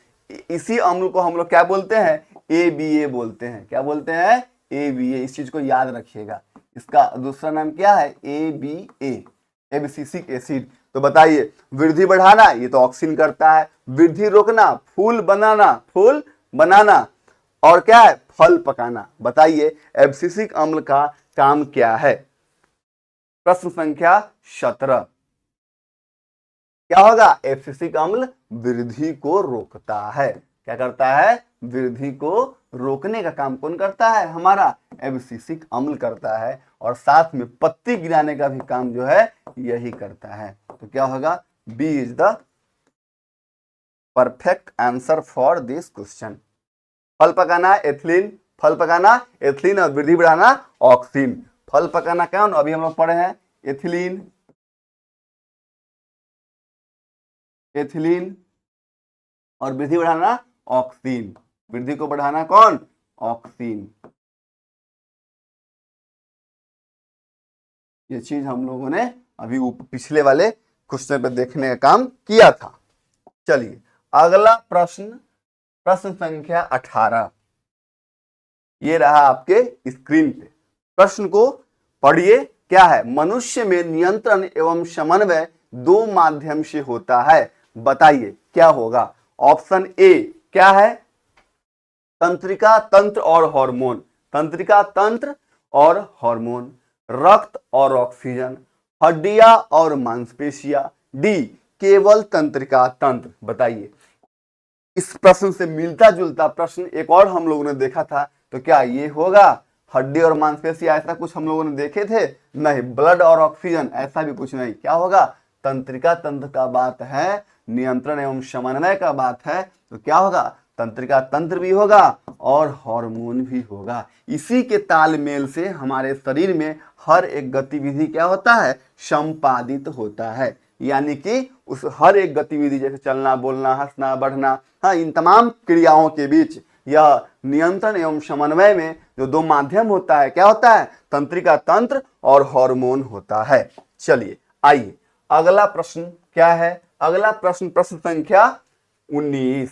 इसी अम्ल को हम लोग क्या बोलते हैं? ABA बोलते हैं। क्या बोलते हैं? ABA। इस चीज को याद रखिएगा। इसका दूसरा नाम क्या है? ABA, abscisic acid. तो बताइए वृद्धि बढ़ाना, ये तो ऑक्सिन करता है। वृद्धि रोकना, फूल बनाना, फूल बनाना। और क्या है? फल पकाना। बताइए एब्सिसिक अम्ल का काम क्या है? प्रश्न संख्या 17। क्या होगा? एब्सिसिक अम्ल वृद्धि को रोकता है। क्या करता है? वृद्धि को रोकने का काम कौन करता है? हमारा एब्सिसिक अम्ल करता है। और साथ में पत्ती गिराने का भी काम जो है यही करता है। तो क्या होगा? B is the perfect answer for this question. फल पकाना एथिलीन, फल पकाना एथिलीन और वृद्धि बढ़ाना ऑक्सिन। फल पकाना कौन? अभी हम लोग पढ़े हैं एथिलीन, एथिलीन और वृद्धि बढ़ाना ऑक्सिन। वृद्धि को बढ़ाना कौन? ऑक्सिन। ये चीज हम लोगों ने अभी पिछले वाले क्वेश्चन पे देखने का काम किया था। चलिए अगला प्रश्न, प्रश्न संख्या 18। ये रहा आपके स्क्रीन पे। प्रश्न को पढ़िए। क्या है? मनुष्य में नियंत्रण एवं समन्वय 2 माध्यम से होता है। बताइए क्या होगा? ऑप्शन ए क्या है? तंत्रिका तंत्र और हार्मोन। तंत्रिका तंत्र और हार्मोन। रक्त और ऑक्सीजन। हड्डियां और मांसपेशियां। डी केवल तंत्रिका तंत्र। बताइए इस प्रश्न से मिलता जुलता प्रश्न एक और हम लोगों ने देखा था। तो क्या ये होगा? हड्डी और मांसपेशियां, ऐसा कुछ हम लोगों ने देखे थे? नहीं। ब्लड और ऑक्सीजन, ऐसा भी कुछ नहीं। क्या होगा? तंत्रिका तंत्र का बात है, नियंत्रण एवं समन्वय का बात है। तो क्या होगा? तंत्रिका तंत्र भी होगा और हार्मोन भी होगा। इसी के तालमेल से हमारे शरीर में हर एक गतिविधि क्या होता है? संपादित होता है। यानी कि उस हर एक गतिविधि जैसे चलना, बोलना, हंसना, बढ़ना, हाँ, इन तमाम क्रियाओं के बीच यह नियंत्रण एवं समन्वय में जो जो दो माध्यम होता है क्या होता है? तंत्रिका तंत्र और हार्मोन होता है। चलिए आइए अगला प्रश्न क्या है? अगला प्रश्न प्रश्न संख्या 19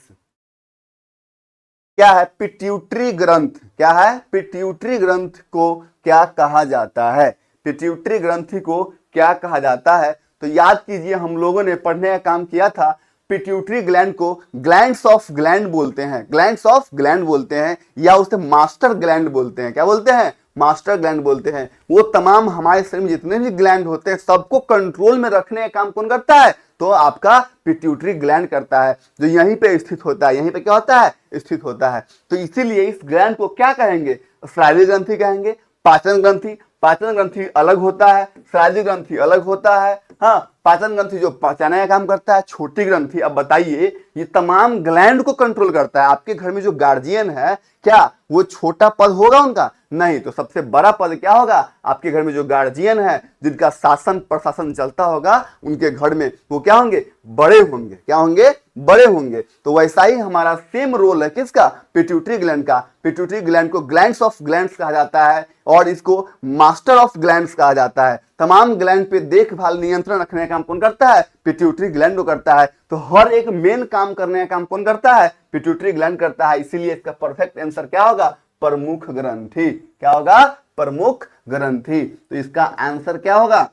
क्या है? पिट्यूटरी ग्रंथ। क्या है? पिट्यूटरी ग्रंथ को क्या कहा जाता है? पिट्यूटरी ग्रंथि को क्या कहा जाता है? तो याद कीजिए हम लोगों ने पढ़ने का काम किया था। पिट्यूटरी ग्लैंड को ग्लैंड्स ऑफ ग्लैंड बोलते हैं, ग्लैंड्स ऑफ ग्लैंड बोलते हैं, या उसे मास्टर ग्लैंड बोलते हैं। क्या बोलते हैं? मास्टर ग्लैंड बोलते हैं। वो तमाम हमारे शरीर में जितने भी ग्लैंड होते हैं सबको कंट्रोल में रखने का काम कौन करता है? तो आपका पिट्यूटरी ग्लैंड करता है, जो यहीं पे स्थित होता है। यहीं पे क्या होता है? स्थित होता है। तो इसीलिए इस ग्लैंड को क्या कहेंगे? स्रावी ग्रंथि कहेंगे। पाचन ग्रंथि, पाचन ग्रंथि अलग होता है, स्रावी ग्रंथि अलग होता है। हाँ, पाचन ग्रंथि जो पचाने का काम करता है। छोटी ग्रंथि, अब बताइए, ये तमाम ग्लैंड को कंट्रोल करता है। आपके घर में जो गार्जियन है, क्या वो छोटा पद होगा उनका? नहीं। तो सबसे बड़ा पद क्या होगा? आपके घर में जो गार्जियन है, जिनका शासन प्रशासन चलता होगा, उनके घर में वो क्या होंगे? बड़े होंगे। क्या होंगे? बड़े होंगे। तो वैसा ही हमारा सेम रोल है किसका? पिट्यूटरी ग्लैंड का। पिट्यूटरी ग्लैंड को ग्लैंड्स ऑफ ग्लैंड्स कहा जाता है और इसको मास्टर ऑफ ग्लैंड्स कहा जाता है। तमाम ग्लैंड पे देखभाल नियंत्रण रखने का काम कौन करता है? पिट्यूटरी ग्लैंड को करता है। तो हर एक मेन काम करने का काम कौन करता है? पिट्यूटरी ग्लैंड करता है। इसीलिए इसका परफेक्ट आंसर क्या होगा? प्रमुख ग्रंथि। क्या होगा? प्रमुख ग्रंथि। तो इसका आंसर क्या होगा?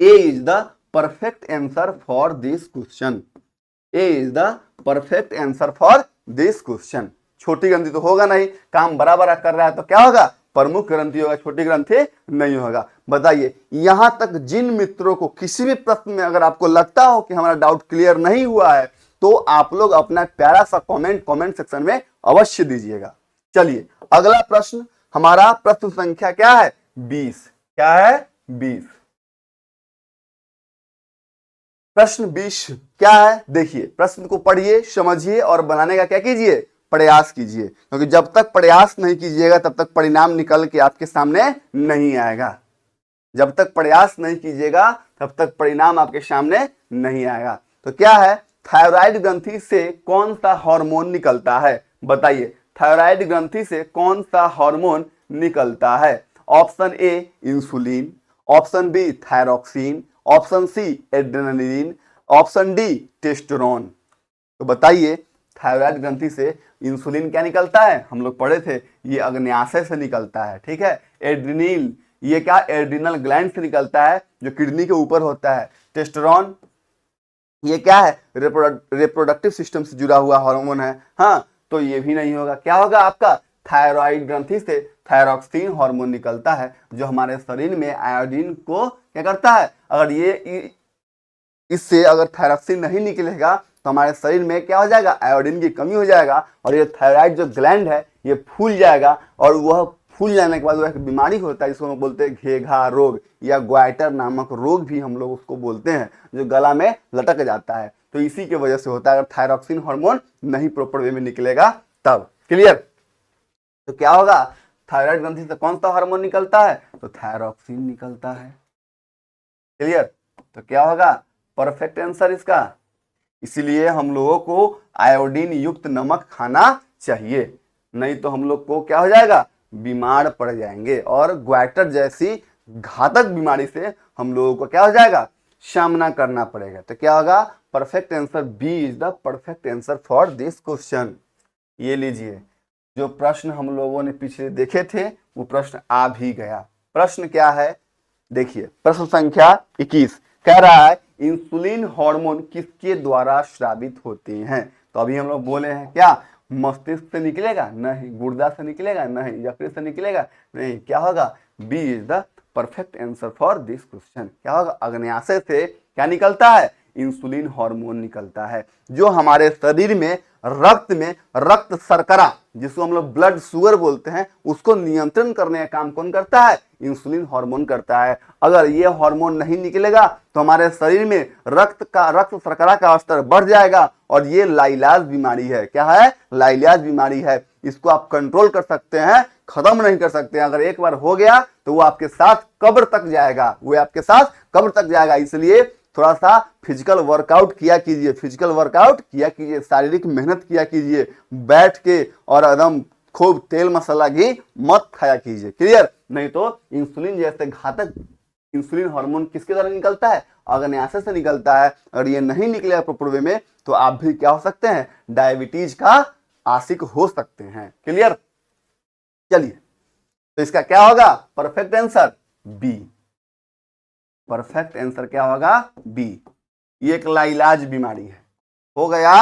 A is the perfect answer for this question. A is the perfect answer for this question. छोटी ग्रंथि तो होगा नहीं, काम बराबर कर रहा है, तो क्या होगा? प्रमुख ग्रंथि होगा, छोटी ग्रंथि नहीं होगा। बताइए, यहां तक जिन मित्रों को किसी भी प्रश्न में अगर आपको लगता हो कि हमारा डाउट क्लियर नहीं हुआ है, तो आप लोग अपना प्यारा सा कमेंट सेक्शन में अवश्य दीजिएगा। चलिए अगला प्रश्न, हमारा प्रश्न संख्या क्या है? 20। क्या है? 20। प्रश्न 20 क्या है? देखिए, प्रश्न को पढ़िए, समझिए और बनाने का क्या कीजिए? प्रयास कीजिए, क्योंकि जब तक प्रयास नहीं कीजिएगा तब तक परिणाम निकल के आपके सामने नहीं आएगा। जब तक प्रयास नहीं कीजिएगा तब तक परिणाम आपके सामने नहीं आएगा। तो क्या है? थायराइड ग्रंथि से कौन सा हार्मोन निकलता है? बताइए, थायराइड ग्रंथि से कौन सा हार्मोन निकलता है? Option A insulin, option B thyroxine, option C adrenaline, option D testosterone. तो बताइए, थायराइड ग्रंथि से इंसुलिन क्या निकलता है? हम लोग पढ़े थे, ये अग्न्याशय से निकलता है। ठीक है। एड्रेनिल, ये क्या? एड्रिनल ग्लैंड से निकलता है, जो किडनी के ऊपर होता है। टेस्टोस्टेरोन, ये क्या है? रिप्रोडक्टिव सिस्टम से जुड़ा हुआ हार्मोन है। हाँ, तो ये भी नहीं होगा। क्या होगा आपका? थायराइड ग्रंथि से थायरॉक्सिन हार्मोन निकलता है, जो हमारे शरीर में आयोडीन को क्या करता है? अगर ये इससे अगर थायरॉक्सिन नहीं निकलेगा तो हमारे शरीर में क्या हो जाएगा? आयोडीन की कमी हो जाएगा और ये थायराइड जो ग्लैंड है ये फूल जाएगा, और वह फूल जाने के बाद वह एक बीमारी होता है जिसको हम बोलते हैं घेघा रोग, या ग्वाइटर नामक रोग भी हम लोग उसको बोलते हैं, जो गला में लटक जाता है। तो इसी की वजह से होता है, अगर थायरॉक्सिन हार्मोन नहीं प्रॉपर वे में निकलेगा तब। क्लियर? तो क्या होगा? थायराइड ग्रंथि से कौन सा हार्मोन निकलता है? तो थायरॉक्सिन निकलता है। क्लियर? तो क्या होगा परफेक्ट आंसर इसका? इसीलिए हम लोगों को आयोडीन युक्त नमक खाना चाहिए, नहीं तो हम लोग को क्या हो जाएगा? बीमार पड़ जाएंगे, और ग्वाइटर जैसी घातक बीमारी से हम लोगों को क्या हो जाएगा? सामना करना पड़ेगा। तो क्या होगा? Perfect answer B is the perfect answer for this question. ये लीजिए, जो प्रश्न हम लोगों ने पिछले देखे थे वो प्रश्न आ भी गया। प्रश्न क्या है? देखिए, प्रश्न संख्या 21 कह रहा है, इंसुलिन हार्मोन किसके द्वारा स्रावित होते हैं? तो अभी हम लोग बोले हैं, क्या मस्तिष्क से निकलेगा? नहीं। गुर्दा से निकलेगा? नहीं। यकृत से निकलेगा? नहीं। क्या होगा? B is the perfect answer for this question. क्या होगा? अग्न्याशय से क्या निकलता है? इंसुलिन हार्मोन निकलता है, जो हमारे शरीर में रक्त शर्करा, जिसको हम लोग ब्लड शुगर बोलते हैं, उसको नियंत्रण करने का काम कौन करता है? इंसुलिन हार्मोन करता है। अगर ये हार्मोन नहीं निकलेगा तो हमारे शरीर में रक्त शर्करा का स्तर बढ़ जाएगा, और ये लाइलाज बीमारी है। क्या है? लाइलाज बीमारी है। इसको आप कंट्रोल कर सकते हैं, खत्म नहीं कर सकते। अगर एक बार हो गया तो वो आपके साथ कब्र तक जाएगा, वो आपके साथ कब्र तक जाएगा। इसलिए थोड़ा सा फिजिकल वर्कआउट किया कीजिए, फिजिकल वर्कआउट किया कीजिए, शारीरिक मेहनत किया कीजिए, बैठ के और एकदम खूब तेल मसाला घी मत खाया कीजिए, क्लियर। नहीं तो इंसुलिन जैसे घातक इंसुलिन हार्मोन किसके द्वारा निकलता है, अग्न्याशय से निकलता है, और ये नहीं निकलेगा प्रॉपर वे में तो आप भी क्या हो सकते हैं, डायबिटीज का आशिक हो सकते हैं, क्लियर। चलिए, तो इसका क्या होगा, perfect answer B. Perfect answer क्या होगा, बी। ये एक लाइलाज बीमारी है, हो गया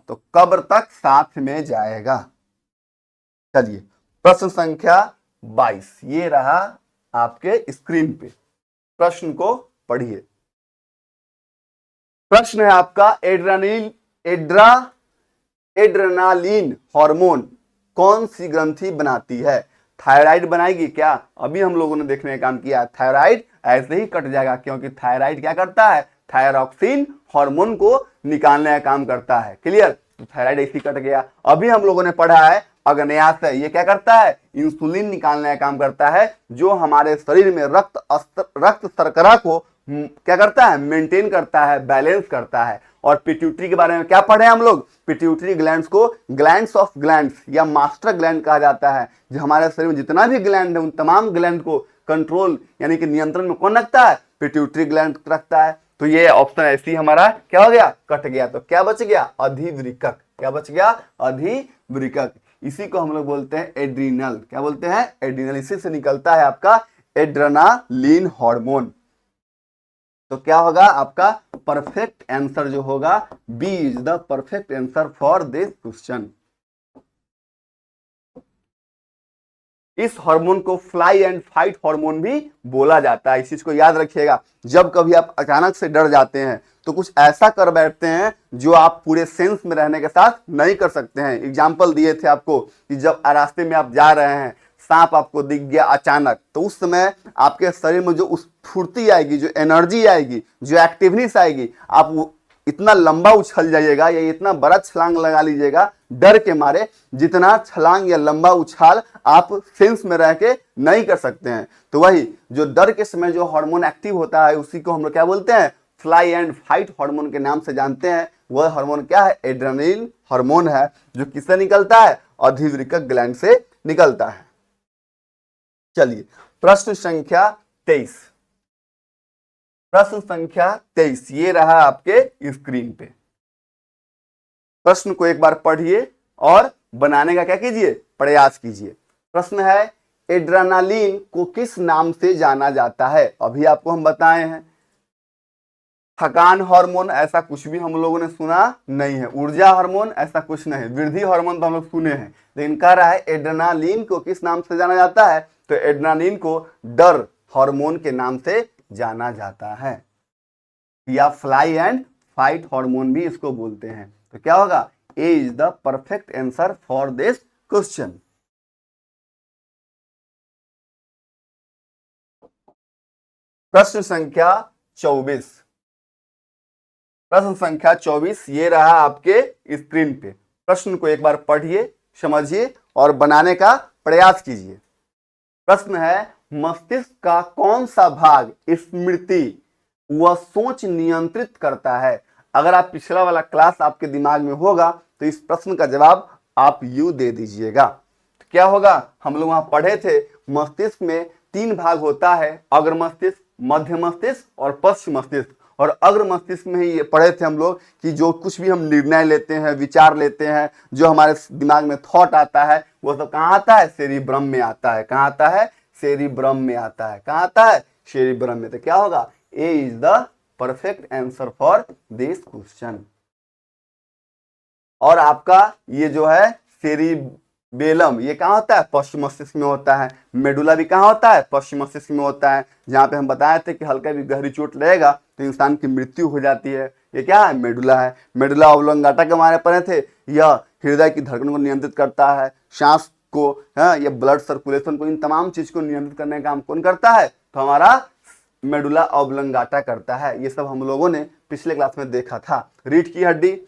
तो कब्र तक साथ में जाएगा। चलिए, प्रश्न संख्या 22 ये रहा आपके स्क्रीन पे, प्रश्न को पढ़िए। प्रश्न है आपका, एड्रेनालिन हार्मोन कौन सी ग्रंथि बनाती है। थायराइड बनाएगी क्या, अभी हम लोगों ने देखने का काम किया, थायराइड ऐसे ही कट जाएगा, क्योंकि थायराइड क्या करता है, थायरॉक्सिन हार्मोन को निकालने का काम करता है, क्लियर। तो थायराइड ऐसे ही कट गया। अभी हम लोगों ने पढ़ा है अग्न्याशय, ये क्या करता है, इंसुलिन निकालने का काम करता है, जो हमारे शरीर में रक्त शर्करा को क्या करता है, मेंटेन करता है, बैलेंस करता है। और पिट्यूटरी के बारे में क्या पढ़े हम लोग, पिट्यूटरी ग्लैंड्स को ग्लैंड्स ऑफ ग्लैंड्स या मास्टर ग्लैंड कहा जाता है, जो हमारे शरीर में जितना भी ग्लैंड है उन तमाम ग्लैंड को कंट्रोल यानी कि नियंत्रण में कौन रखता है, पिट्यूटरी ग्लैंड रखता है। तो ये ऑप्शन ऐसे ही हमारा क्या हो गया, कट गया। तो क्या बच गया, अधिवृक्क। क्या बच गया, अधिवृक्क। इसी को हम लोग बोलते हैं एड्रीनल। क्या बोलते हैं, एड्रीनल। इसी से निकलता है आपका एड्रेनालिन हार्मोन। तो क्या होगा आपका परफेक्ट आंसर जो होगा, B is the perfect answer for this question. इस हार्मोन को फ्लाई एंड फाइट हार्मोन भी बोला जाता है। इस चीज को याद रखिएगा, जब कभी आप अचानक से डर जाते हैं तो कुछ ऐसा कर बैठते हैं जो आप पूरे सेंस में रहने के साथ नहीं कर सकते हैं। एग्जाम्पल दिए थे आपको कि जब रास्ते में आप जा रहे हैं, सांप आपको दिख गया अचानक, तो उस समय आपके शरीर में जो उस फुर्ती आएगी, जो एनर्जी आएगी, जो एक्टिवनेस आएगी, आप इतना लंबा उछल जाइएगा या इतना बड़ा छलांग लगा लीजिएगा डर के मारे, जितना छलांग या लंबा उछाल आप सेंस में रह के नहीं कर सकते हैं। तो वही जो डर के समय जो हार्मोन एक्टिव होता है उसी को हम लोग क्या बोलते हैं, फ्लाई एंड फाइट हार्मोन के नाम से जानते हैं। वह हार्मोन क्या है, एड्रेनालिन हार्मोन है, जो किससे निकलता है, अधिवृक्क ग्लैंड से निकलता है। चलिए, प्रश्न संख्या 23। प्रश्न संख्या 23 ये रहा आपके स्क्रीन पे। प्रश्न को एक बार पढ़िए और बनाने का क्या कीजिए, प्रयास कीजिए। प्रश्न है, एड्रेनालिन को किस नाम से जाना जाता है। अभी आपको हम बताए हैं थकान हार्मोन, ऐसा कुछ भी हम लोगों ने सुना नहीं है। ऊर्जा हार्मोन, ऐसा कुछ नहीं। वृद्धि हार्मोन तो हम लोग सुने हैं, लेकिन कह रहा है एड्रेनालिन को किस नाम से जाना जाता है, तो एड्रेनालिन को डर हार्मोन के नाम से जाना जाता है, या फ्लाई एंड फाइट हार्मोन भी इसको बोलते हैं। तो क्या होगा, A is the perfect answer for this question. प्रश्न संख्या 24। प्रश्न संख्या 24 ये रहा आपके स्क्रीन पे। प्रश्न को एक बार पढ़िए, समझिए और बनाने का प्रयास कीजिए। प्रश्न है, मस्तिष्क का कौन सा भाग स्मृति व सोच नियंत्रित करता है। अगर आप पिछला वाला क्लास आपके दिमाग में होगा तो इस प्रश्न का जवाब आप यू दे दीजिएगा। तो क्या होगा, हम लोग वहां पढ़े थे मस्तिष्क में 3 भाग होता है, अग्र मस्तिष्क, मध्य मस्तिष्क और पश्चिम मस्तिष्क। और अग्र मस्तिष्क में ही ये पढ़े थे हम लोग कि जो कुछ भी हम निर्णय लेते हैं, विचार लेते हैं, जो हमारे दिमाग में थॉट आता है, वो सब कहाँ आता है, सेरिब्रम में आता है। कहाँ आता है, सेरिब्रम में आता है। कहाँ आता है, सेरिब्रम में। तो क्या होगा, A is the perfect answer for this question. और आपका ये जो है सेरिबेलम, ये कहाँ होता है, पश्चिम मस्तिष्क में होता है। मेडुला भी कहाँ होता है, पश्चिम मस्तिष्क में होता है, जहाँ पे हम बताए थे कि हल्का भी गहरी चोट लगेगा तो इंसान की मृत्यु हो जाती है। ये क्या है, मेडुला है। मेडुला ऑब्लोंगाटा के बारे में पढ़े थे, यह हृदय की धड़कन को नियंत्रित करता है, सांस को, या ब्लड सर्कुलेशन को, इन तमाम चीज को नियंत्रित करने का काम कौन करता है, तो हमारा मेडुला ऑब्लोंगाटा करता है। ये सब हम लोगों ने पिछले क्लास में देखा था। रीढ़ की हड्डी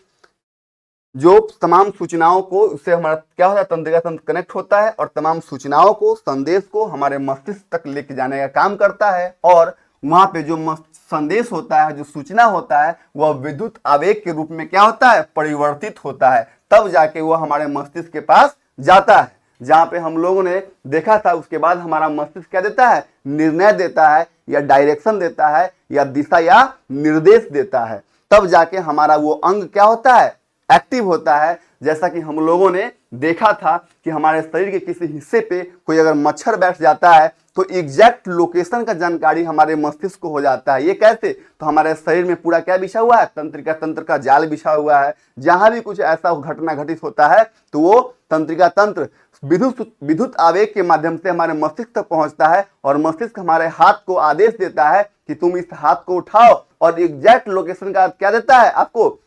जो तमाम सूचनाओं को, उससे हमारा क्या होता है, तंत्रिका तंत्र कनेक्ट होता है और तमाम सूचनाओं को, संदेश को हमारे मस्तिष्क तक लेके जाने का काम करता है। और वहां पे जो संदेश होता है, जो सूचना होता है, वह विद्युत आवेग के रूप में क्या होता है, परिवर्तित होता है, तब जाके वह हमारे मस्तिष्क के पास जाता है। जहां पे हम लोगों ने देखा था उसके बाद हमारा मस्तिष्क क्या देता है, निर्णय देता है या डायरेक्शन देता है या दिशा या निर्देश देता है, तब जाके हमारा वो अंग क्या होता है, एक्टिव होता है। जैसा कि हम लोगों ने देखा था कि हमारे शरीर के किसी हिस्से पे कोई अगर मच्छर बैठ जाता है तो एग्जैक्ट लोकेशन का जानकारी हमारे मस्तिष्क को हो जाता है। ये कैसे, तो हमारे शरीर में पूरा क्या बिछा हुआ है, तंत्रिका तंत्र का जाल बिछा हुआ है। जहां भी कुछ ऐसा घटना घटित होता है तो वो तंत्रिका तंत्र विद्युत आवेग के माध्यम से हमारे मस्तिष्क तक पहुंचता है और मस्तिष्क हमारे हाथ को आदेश देता है कि तुम इस हाथ को उठाओ, और एग्जैक्ट लोकेशन का क्या देता है, आपको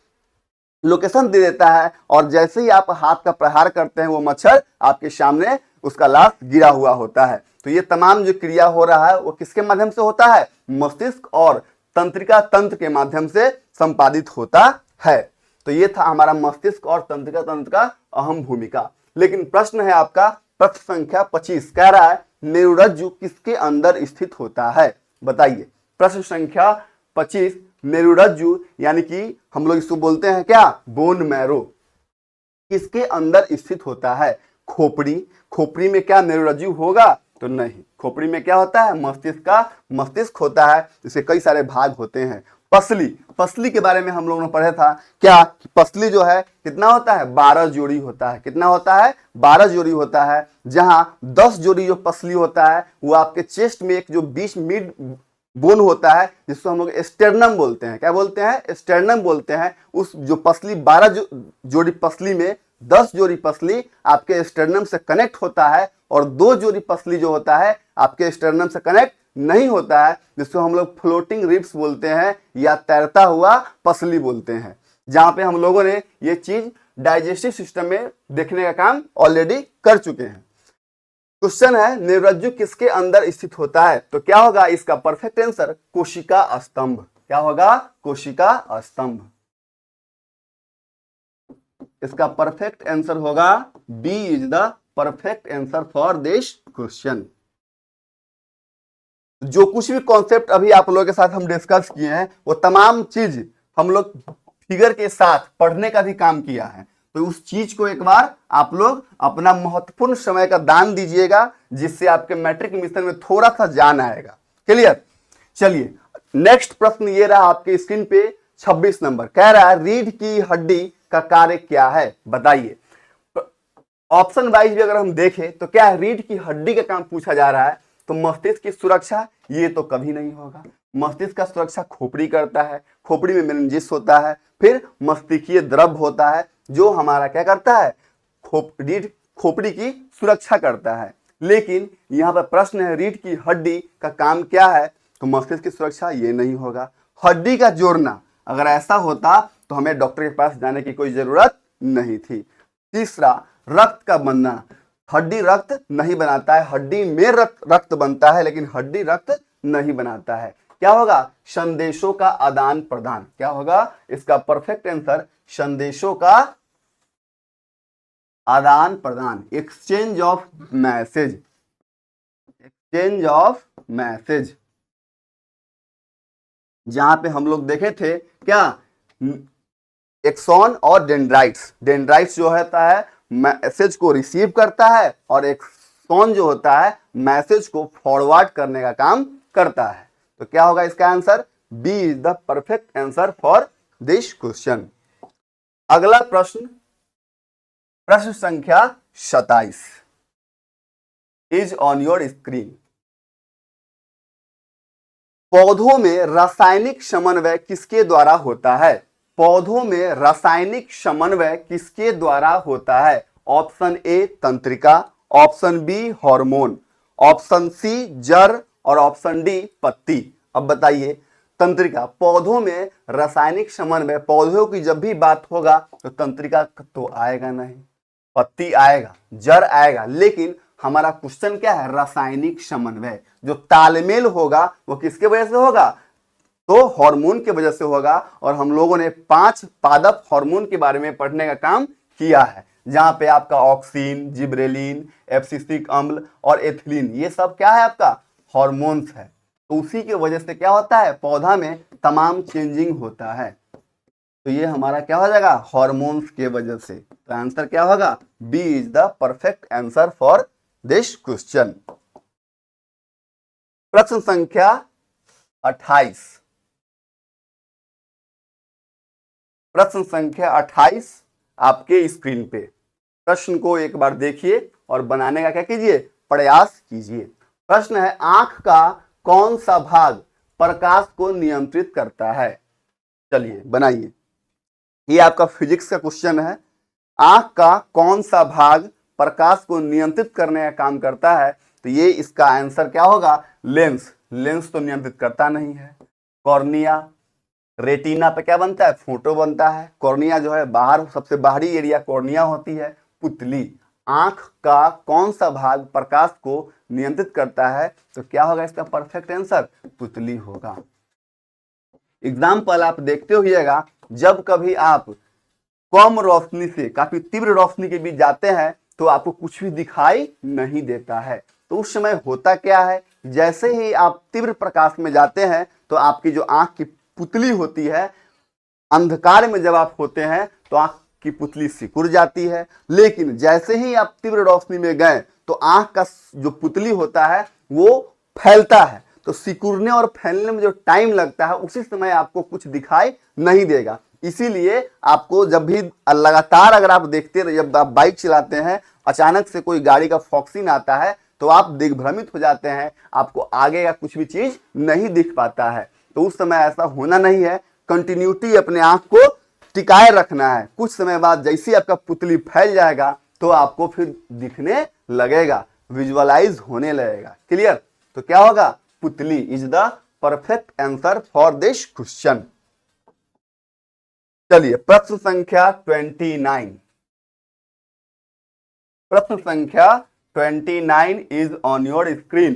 लोकेशन दे देता है। और जैसे ही आप हाथ का प्रहार करते हैं वो मच्छर आपके सामने उसका लाश गिरा हुआ होता है। तो ये तमाम जो क्रिया हो रहा है वो किसके माध्यम से होता है, मस्तिष्क और तंत्रिका तंत्र के माध्यम से संपादित होता है। तो ये था हमारा मस्तिष्क और तंत्रिका तंत्र का अहम भूमिका। लेकिन प्रश्न है आपका प्रश्न संख्या 25, कह रहा है मेरुरज्जु किसके अंदर स्थित होता है, बताइए। प्रश्न संख्या 25, मेरुरज्जु यानी कि हम लोग इसको बोलते हैं क्या, बोन मैरो, किसके अंदर स्थित होता है, खोपड़ी। खोपड़ी में क्या मेरुरज्जु होगा, तो नहीं। खोपड़ी में क्या होता है, मस्तिष्क का मस्तिष्क होता है, इसके कई सारे भाग होते हैं। पसली, पसली के बारे में हम लोगों ने पढ़ा था क्या, पसली जो है कितना होता है, 12 जोड़ी होता है। कितना होता है, 12 जोड़ी होता है। जहां 10 जोड़ी जो पसली होता है वो आपके चेस्ट में एक जो बीच मिड बोन होता है जिसको हम लोग स्टेर्नम बोलते हैं। क्या बोलते हैं, स्टेर्नम बोलते हैं। उस जो पसली 12 जोड़ी पसली में 10 जोड़ी पसली आपके स्टेर्नम से कनेक्ट होता है और 2 जोड़ी पसली जो होता है आपके स्टेर्नम से कनेक्ट नहीं होता है, जिसको हम लोग फ्लोटिंग रिब्स बोलते हैं या तैरता हुआ पसली बोलते हैं। जहां पे हम लोगों ने ये चीज डाइजेस्टिव सिस्टम में देखने का काम ऑलरेडी कर चुके हैं। क्वेश्चन है मेरुरज्जु किसके अंदर स्थित होता है, तो क्या होगा इसका परफेक्ट आंसर, कोशिका स्तंभ। क्या होगा, कोशिका स्तंभ। इसका परफेक्ट आंसर होगा B is the perfect answer for this question. जो कुछ भी कॉन्सेप्ट अभी आप लोगों के साथ हम डिस्कस किए हैं वो तमाम चीज हम लोग फिगर के साथ पढ़ने का भी काम किया है। तो उस चीज को एक बार आप लोग अपना महत्वपूर्ण समय का दान दीजिएगा, जिससे आपके मैट्रिक मिशन में थोड़ा सा जान आएगा। क्लियर। चलिए नेक्स्ट प्रश्न ये रहा आपके स्क्रीन पे 26 नंबर, कह रहा है रीढ़ की हड्डी का कार्य क्या है, बताइए। ऑप्शन वाइज भी अगर हम देखें तो क्या है, रीढ़ की हड्डी का काम पूछा जा रहा है, तो मस्तिष्क की सुरक्षा ये तो कभी नहीं होगा। मस्तिष्क का सुरक्षा खोपड़ी करता है, खोपड़ी में मेनिंजिस होता है, फिर मस्तिष्कीय द्रव होता है जो हमारा क्या करता है, खोपड़ी की सुरक्षा करता है। लेकिन यहाँ पर प्रश्न है रीढ़ की हड्डी का काम क्या है, तो मस्तिष्क की सुरक्षा ये नहीं होगा। हड्डी का जोड़ना, अगर ऐसा होता तो हमें डॉक्टर के पास जाने की कोई जरूरत नहीं थी। तीसरा, रक्त का बनना, हड्डी रक्त नहीं बनाता है, हड्डी में रक्त बनता है लेकिन हड्डी रक्त नहीं बनाता है। क्या होगा, संदेशों का आदान प्रदान। क्या होगा इसका परफेक्ट आंसर, संदेशों का आदान प्रदान, exchange of message, exchange of message. जहां पे हम लोग देखे थे क्या, एक्सॉन और डेंड्राइट्स। डेंड्राइट्स जो होता है मैसेज को रिसीव करता है और एक्सॉन जो होता है मैसेज को फॉरवर्ड करने का काम करता है। तो क्या होगा इसका answer, B is the perfect answer for this question. अगला प्रश्न, प्रश्न संख्या 27 इज ऑन योर स्क्रीन। पौधों में रासायनिक समन्वय किसके द्वारा होता है, पौधों में रासायनिक समन्वय किसके द्वारा होता है। ऑप्शन ए तंत्रिका, option B hormone, option C जड़ और ऑप्शन डी पत्ती। अब बताइए, तंत्रिका, पौधों में रासायनिक समन्वय, पौधों की जब भी बात होगा तो तंत्रिका तो आएगा नहीं, पत्ती आएगा, जड़ आएगा, लेकिन हमारा क्वेश्चन क्या है, रासायनिक समन्वय। जो तालमेल होगा वो किसके वजह से होगा, तो हार्मोन की वजह से होगा। और हम लोगों ने 5 पादप हार्मोन के बारे में पढ़ने का काम किया है, जहां पे आपका ऑक्सीन, जिब्रेलिन, एब्सिसिक अम्ल और एथिलीन, ये सब क्या है आपका हार्मोन्स है। तो उसी की वजह से क्या होता है, पौधा में तमाम चेंजिंग होता है। तो ये हमारा क्या हो जाएगा, हॉर्मोन्स के वजह से। तो आंसर क्या होगा, B is the perfect answer for this question. प्रश्न संख्या 28। प्रश्न संख्या 28 आपके स्क्रीन पे। प्रश्न को एक बार देखिए और बनाने का क्या कीजिए, प्रयास कीजिए। प्रश्न है, आंख का कौन सा भाग प्रकाश को नियंत्रित करता है। चलिए बनाइए। ये आपका फिजिक्स का क्वेश्चन है। आंख का कौन सा भाग प्रकाश को नियंत्रित करने का काम करता है। तो ये इसका आंसर क्या होगा, लेंस। लेंस तो नियंत्रित करता नहीं है। कॉर्निया, रेटिना पे क्या बनता है, फोटो बनता है। कॉर्निया जो है बाहर, सबसे बाहरी एरिया कॉर्निया होती है। पुतली, आंख का कौन सा भाग प्रकाश को नियंत्रित करता है। तो क्या होगा इसका परफेक्ट आंसर, पुतली होगा। एग्जाम्पल आप देखते होइएगा, जब कभी आप कम रोशनी से काफी तीव्र रोशनी के बीच जाते हैं तो आपको कुछ भी दिखाई नहीं देता है। तो उस समय होता क्या है, जैसे ही आप तीव्र प्रकाश में जाते हैं तो आपकी जो आंख की पुतली होती है, अंधकार में जब आप होते हैं तो आंख की पुतली सिकुड़ जाती है। लेकिन जैसे ही आप तीव्र रोशनी में गए तो आंख का जो पुतली होता है वो फैलता है। तो सिकुड़ने और फैलने में जो टाइम लगता है उसी समय आपको कुछ दिखाई नहीं देगा। इसीलिए आपको जब भी लगातार अगर आप देखते रहे, जब आप बाइक चलाते हैं, अचानक से कोई गाड़ी का फॉक्सिंग आता है तो आप दिग्भ्रमित हो जाते हैं, आपको आगे का कुछ भी चीज नहीं दिख पाता है। तो उस समय ऐसा होना नहीं है। कंटिन्यूटी अपने आंख को टिकाए रखना है। कुछ समय बाद जैसे आपका पुतली फैल जाएगा तो आपको फिर दिखने लगेगा, विजुअलाइज होने लगेगा। क्लियर। तो क्या होगा, पुतली is the perfect answer for this question. चलिए प्रश्न संख्या 29। प्रश्न संख्या 29 इज ऑन योर स्क्रीन।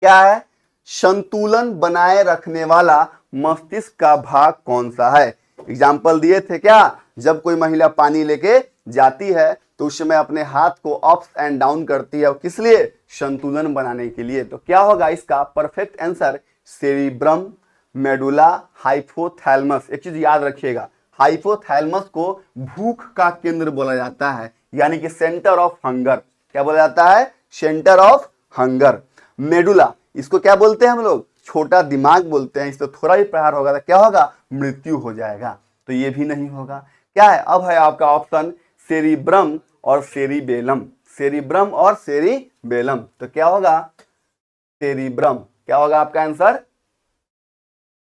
क्या है, संतुलन बनाए रखने वाला मस्तिष्क का भाग कौन सा है। एग्जाम्पल दिए थे क्या, जब कोई महिला पानी लेके जाती है तो उस समय अपने हाथ को अप्स एंड डाउन करती है, और किस लिए, संतुलन बनाने के लिए। तो क्या होगा इसका perfect answer, cerebrum, medulla, hypothalamus. एक चीज याद रखिएगा, हाइपोथैलेमस को भूख का केंद्र बोला जाता है, यानी कि सेंटर ऑफ हंगर। क्या बोला जाता है, सेंटर ऑफ हंगर। मेडुला, इसको क्या बोलते हैं हम लोग, छोटा दिमाग बोलते हैं। इस तो थोड़ा भी प्रहार होगा तो क्या होगा, मृत्यु हो जाएगा। तो ये भी नहीं होगा। क्या है, अब है आपका ऑप्शन सेरिब्रम और सेरिबेलम। सेरिब्रम और सेरिबेलम। तो क्या होगा, सेरिब्रम। क्या होगा आपका आंसर,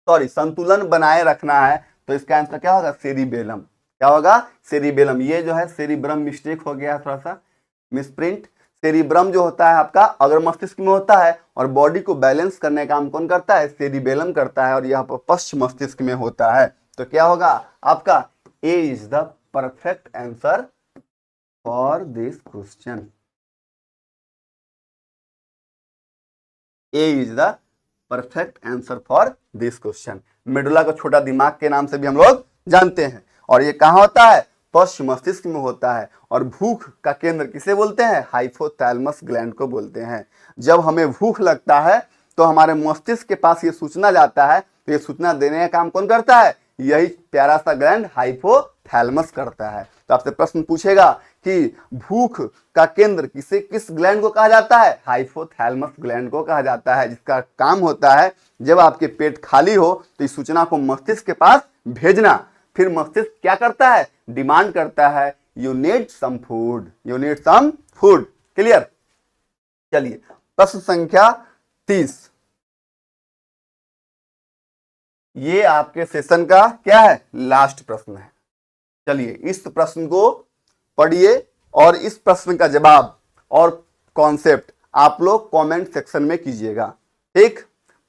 सॉरी, संतुलन बनाए रखना है तो इसका आंसर क्या होगा, सेरिबेलम। क्या होगा, सेरिबेलम। ये जो है सेरिब्रम मिस्टेक हो गया, थोड़ा सा मिसप्रिंट। सेरिब्रम जो होता है आपका अगर मस्तिष्क में होता है, और बॉडी को बैलेंस करने का काम कौन करता है, सेरिबेलम करता है, और यह पश्च मस्तिष्क में होता है। तो क्या होगा आपका, A is the perfect answer for this question. A is the perfect answer for this question. Medulla को छोटा दिमाग के नाम से भी हम लोग जानते हैं, और ये कहाँ होता है, पश्च मस्तिष्क में होता है। और भूख का केंद्र किसे बोलते हैं, हाइपोथैलेमस ग्लैंड को बोलते हैं। जब हमें भूख लगता है तो हमारे मस्तिष्क के पास ये सूचना जाता है, तो ये सूचना देने का काम कौन करता है, यही प्यारा सा ग्लैंड हाइपोथैलेमस करता है। तो आपसे प्रश्न पूछेगा कि भूख का केंद्र किस ग्लैंड को कहा जाता है, हाइपोथैलेमस ग्लैंड को कहा जाता है, जिसका काम होता है जब आपके पेट खाली हो तो इस सूचना को मस्तिष्क के पास भेजना। फिर मस्तिष्क क्या करता है, डिमांड करता है, you need some food, you need some food. Clear. चलिए प्रश्न संख्या 30। ये आपके सेशन का क्या है, लास्ट प्रश्न है। चलिए इस प्रश्न को पढ़िए और इस प्रश्न का जवाब और कॉन्सेप्ट आप लोग कमेंट सेक्शन में कीजिएगा। ठीक।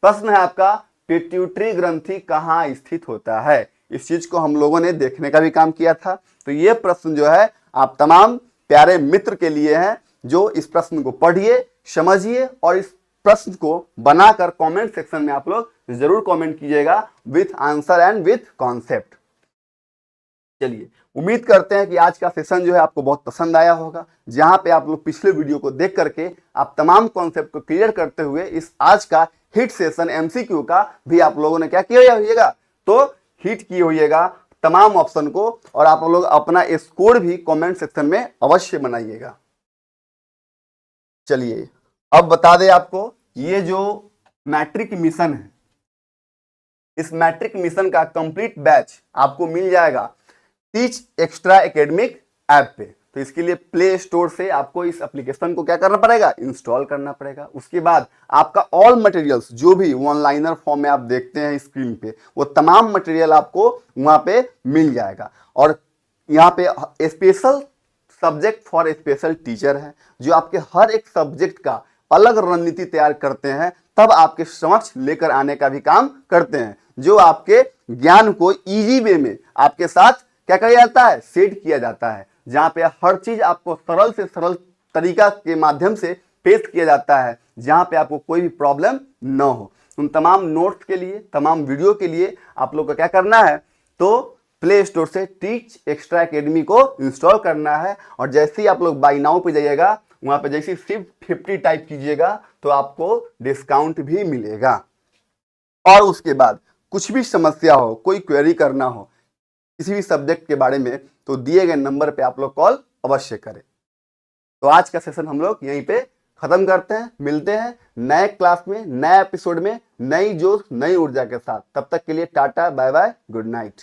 प्रश्न है आपका, पिट्यूटरी ग्रंथि कहाँ स्थित होता है। इस चीज को हम लोगों ने देखने का भी काम किया था। तो ये प्रश्न जो है आप तमाम प्यारे मित्र के लिए है, जो इस प्रश्न को पढ़िए, समझिए, और इस प्रश्न को बनाकर कमेंट सेक्शन में आप लोग जरूर कमेंट कीजिएगा with answer and with concept. चलिए उम्मीद करते हैं कि आज का सेशन जो है आपको बहुत पसंद आया होगा, जहां पे आप लोग पिछले वीडियो को देख करके आप तमाम कॉन्सेप्ट को क्लियर करते हुए इस आज का हिट सेशन एमसीक्यू का भी आप लोगों ने क्या किया होइएगा, तो हिट किए होइएगा तमाम ऑप्शन को, और आप लोग अपना स्कोर भी कमेंट सेक्शन में अवश्य बनाइएगा। चलिए अब बता दें आपको, ये जो मैट्रिक मिशन है, इस मैट्रिक मिशन का कंप्लीट बैच आपको मिल जाएगा टीच एक्स्ट्रा एकेडमिक ऐप पे। तो इसके लिए प्ले स्टोर से आपको इस एप्लीकेशन को क्या करना पड़ेगा, इंस्टॉल करना पड़ेगा। उसके बाद आपका ऑल मटेरियल्स जो भी वन लाइनर फॉर्म में आप देखते हैं स्क्रीन पे, वो तमाम मटेरियल आपको वहां पे मिल जाएगा। और यहाँ पे special subject for special teacher है, जो आपके हर एक सब्जेक्ट का अलग रणनीति तैयार करते हैं, तब आपके समक्ष लेकर आने का भी काम करते हैं, जो आपके ज्ञान को इजी वे में आपके साथ क्या किया जाता है, सेट किया जाता है, जहां पे हर चीज आपको सरल से सरल तरीका के माध्यम से पेश किया जाता है, जहां पे आपको कोई भी प्रॉब्लम न हो। उन तमाम नोट्स के लिए, तमाम वीडियो के लिए आप लोग को क्या करना है, तो प्ले स्टोर से टीच एक्स्ट्रा एकेडमी को इंस्टॉल करना है। और जैसे ही आप लोग बाई नाउ पे जाइएगा, वहां पे जैसे सिर्फ 50 टाइप कीजिएगा तो आपको डिस्काउंट भी मिलेगा। और उसके बाद कुछ भी समस्या हो, कोई क्वेरी करना हो किसी भी सब्जेक्ट के बारे में, तो दिए गए नंबर पे आप लोग कॉल अवश्य करें। तो आज का सेशन हम लोग यहीं पे खत्म करते हैं। मिलते हैं नए क्लास में, नए एपिसोड में, नई जोश नई ऊर्जा के साथ। तब तक के लिए tata, bye bye, good night.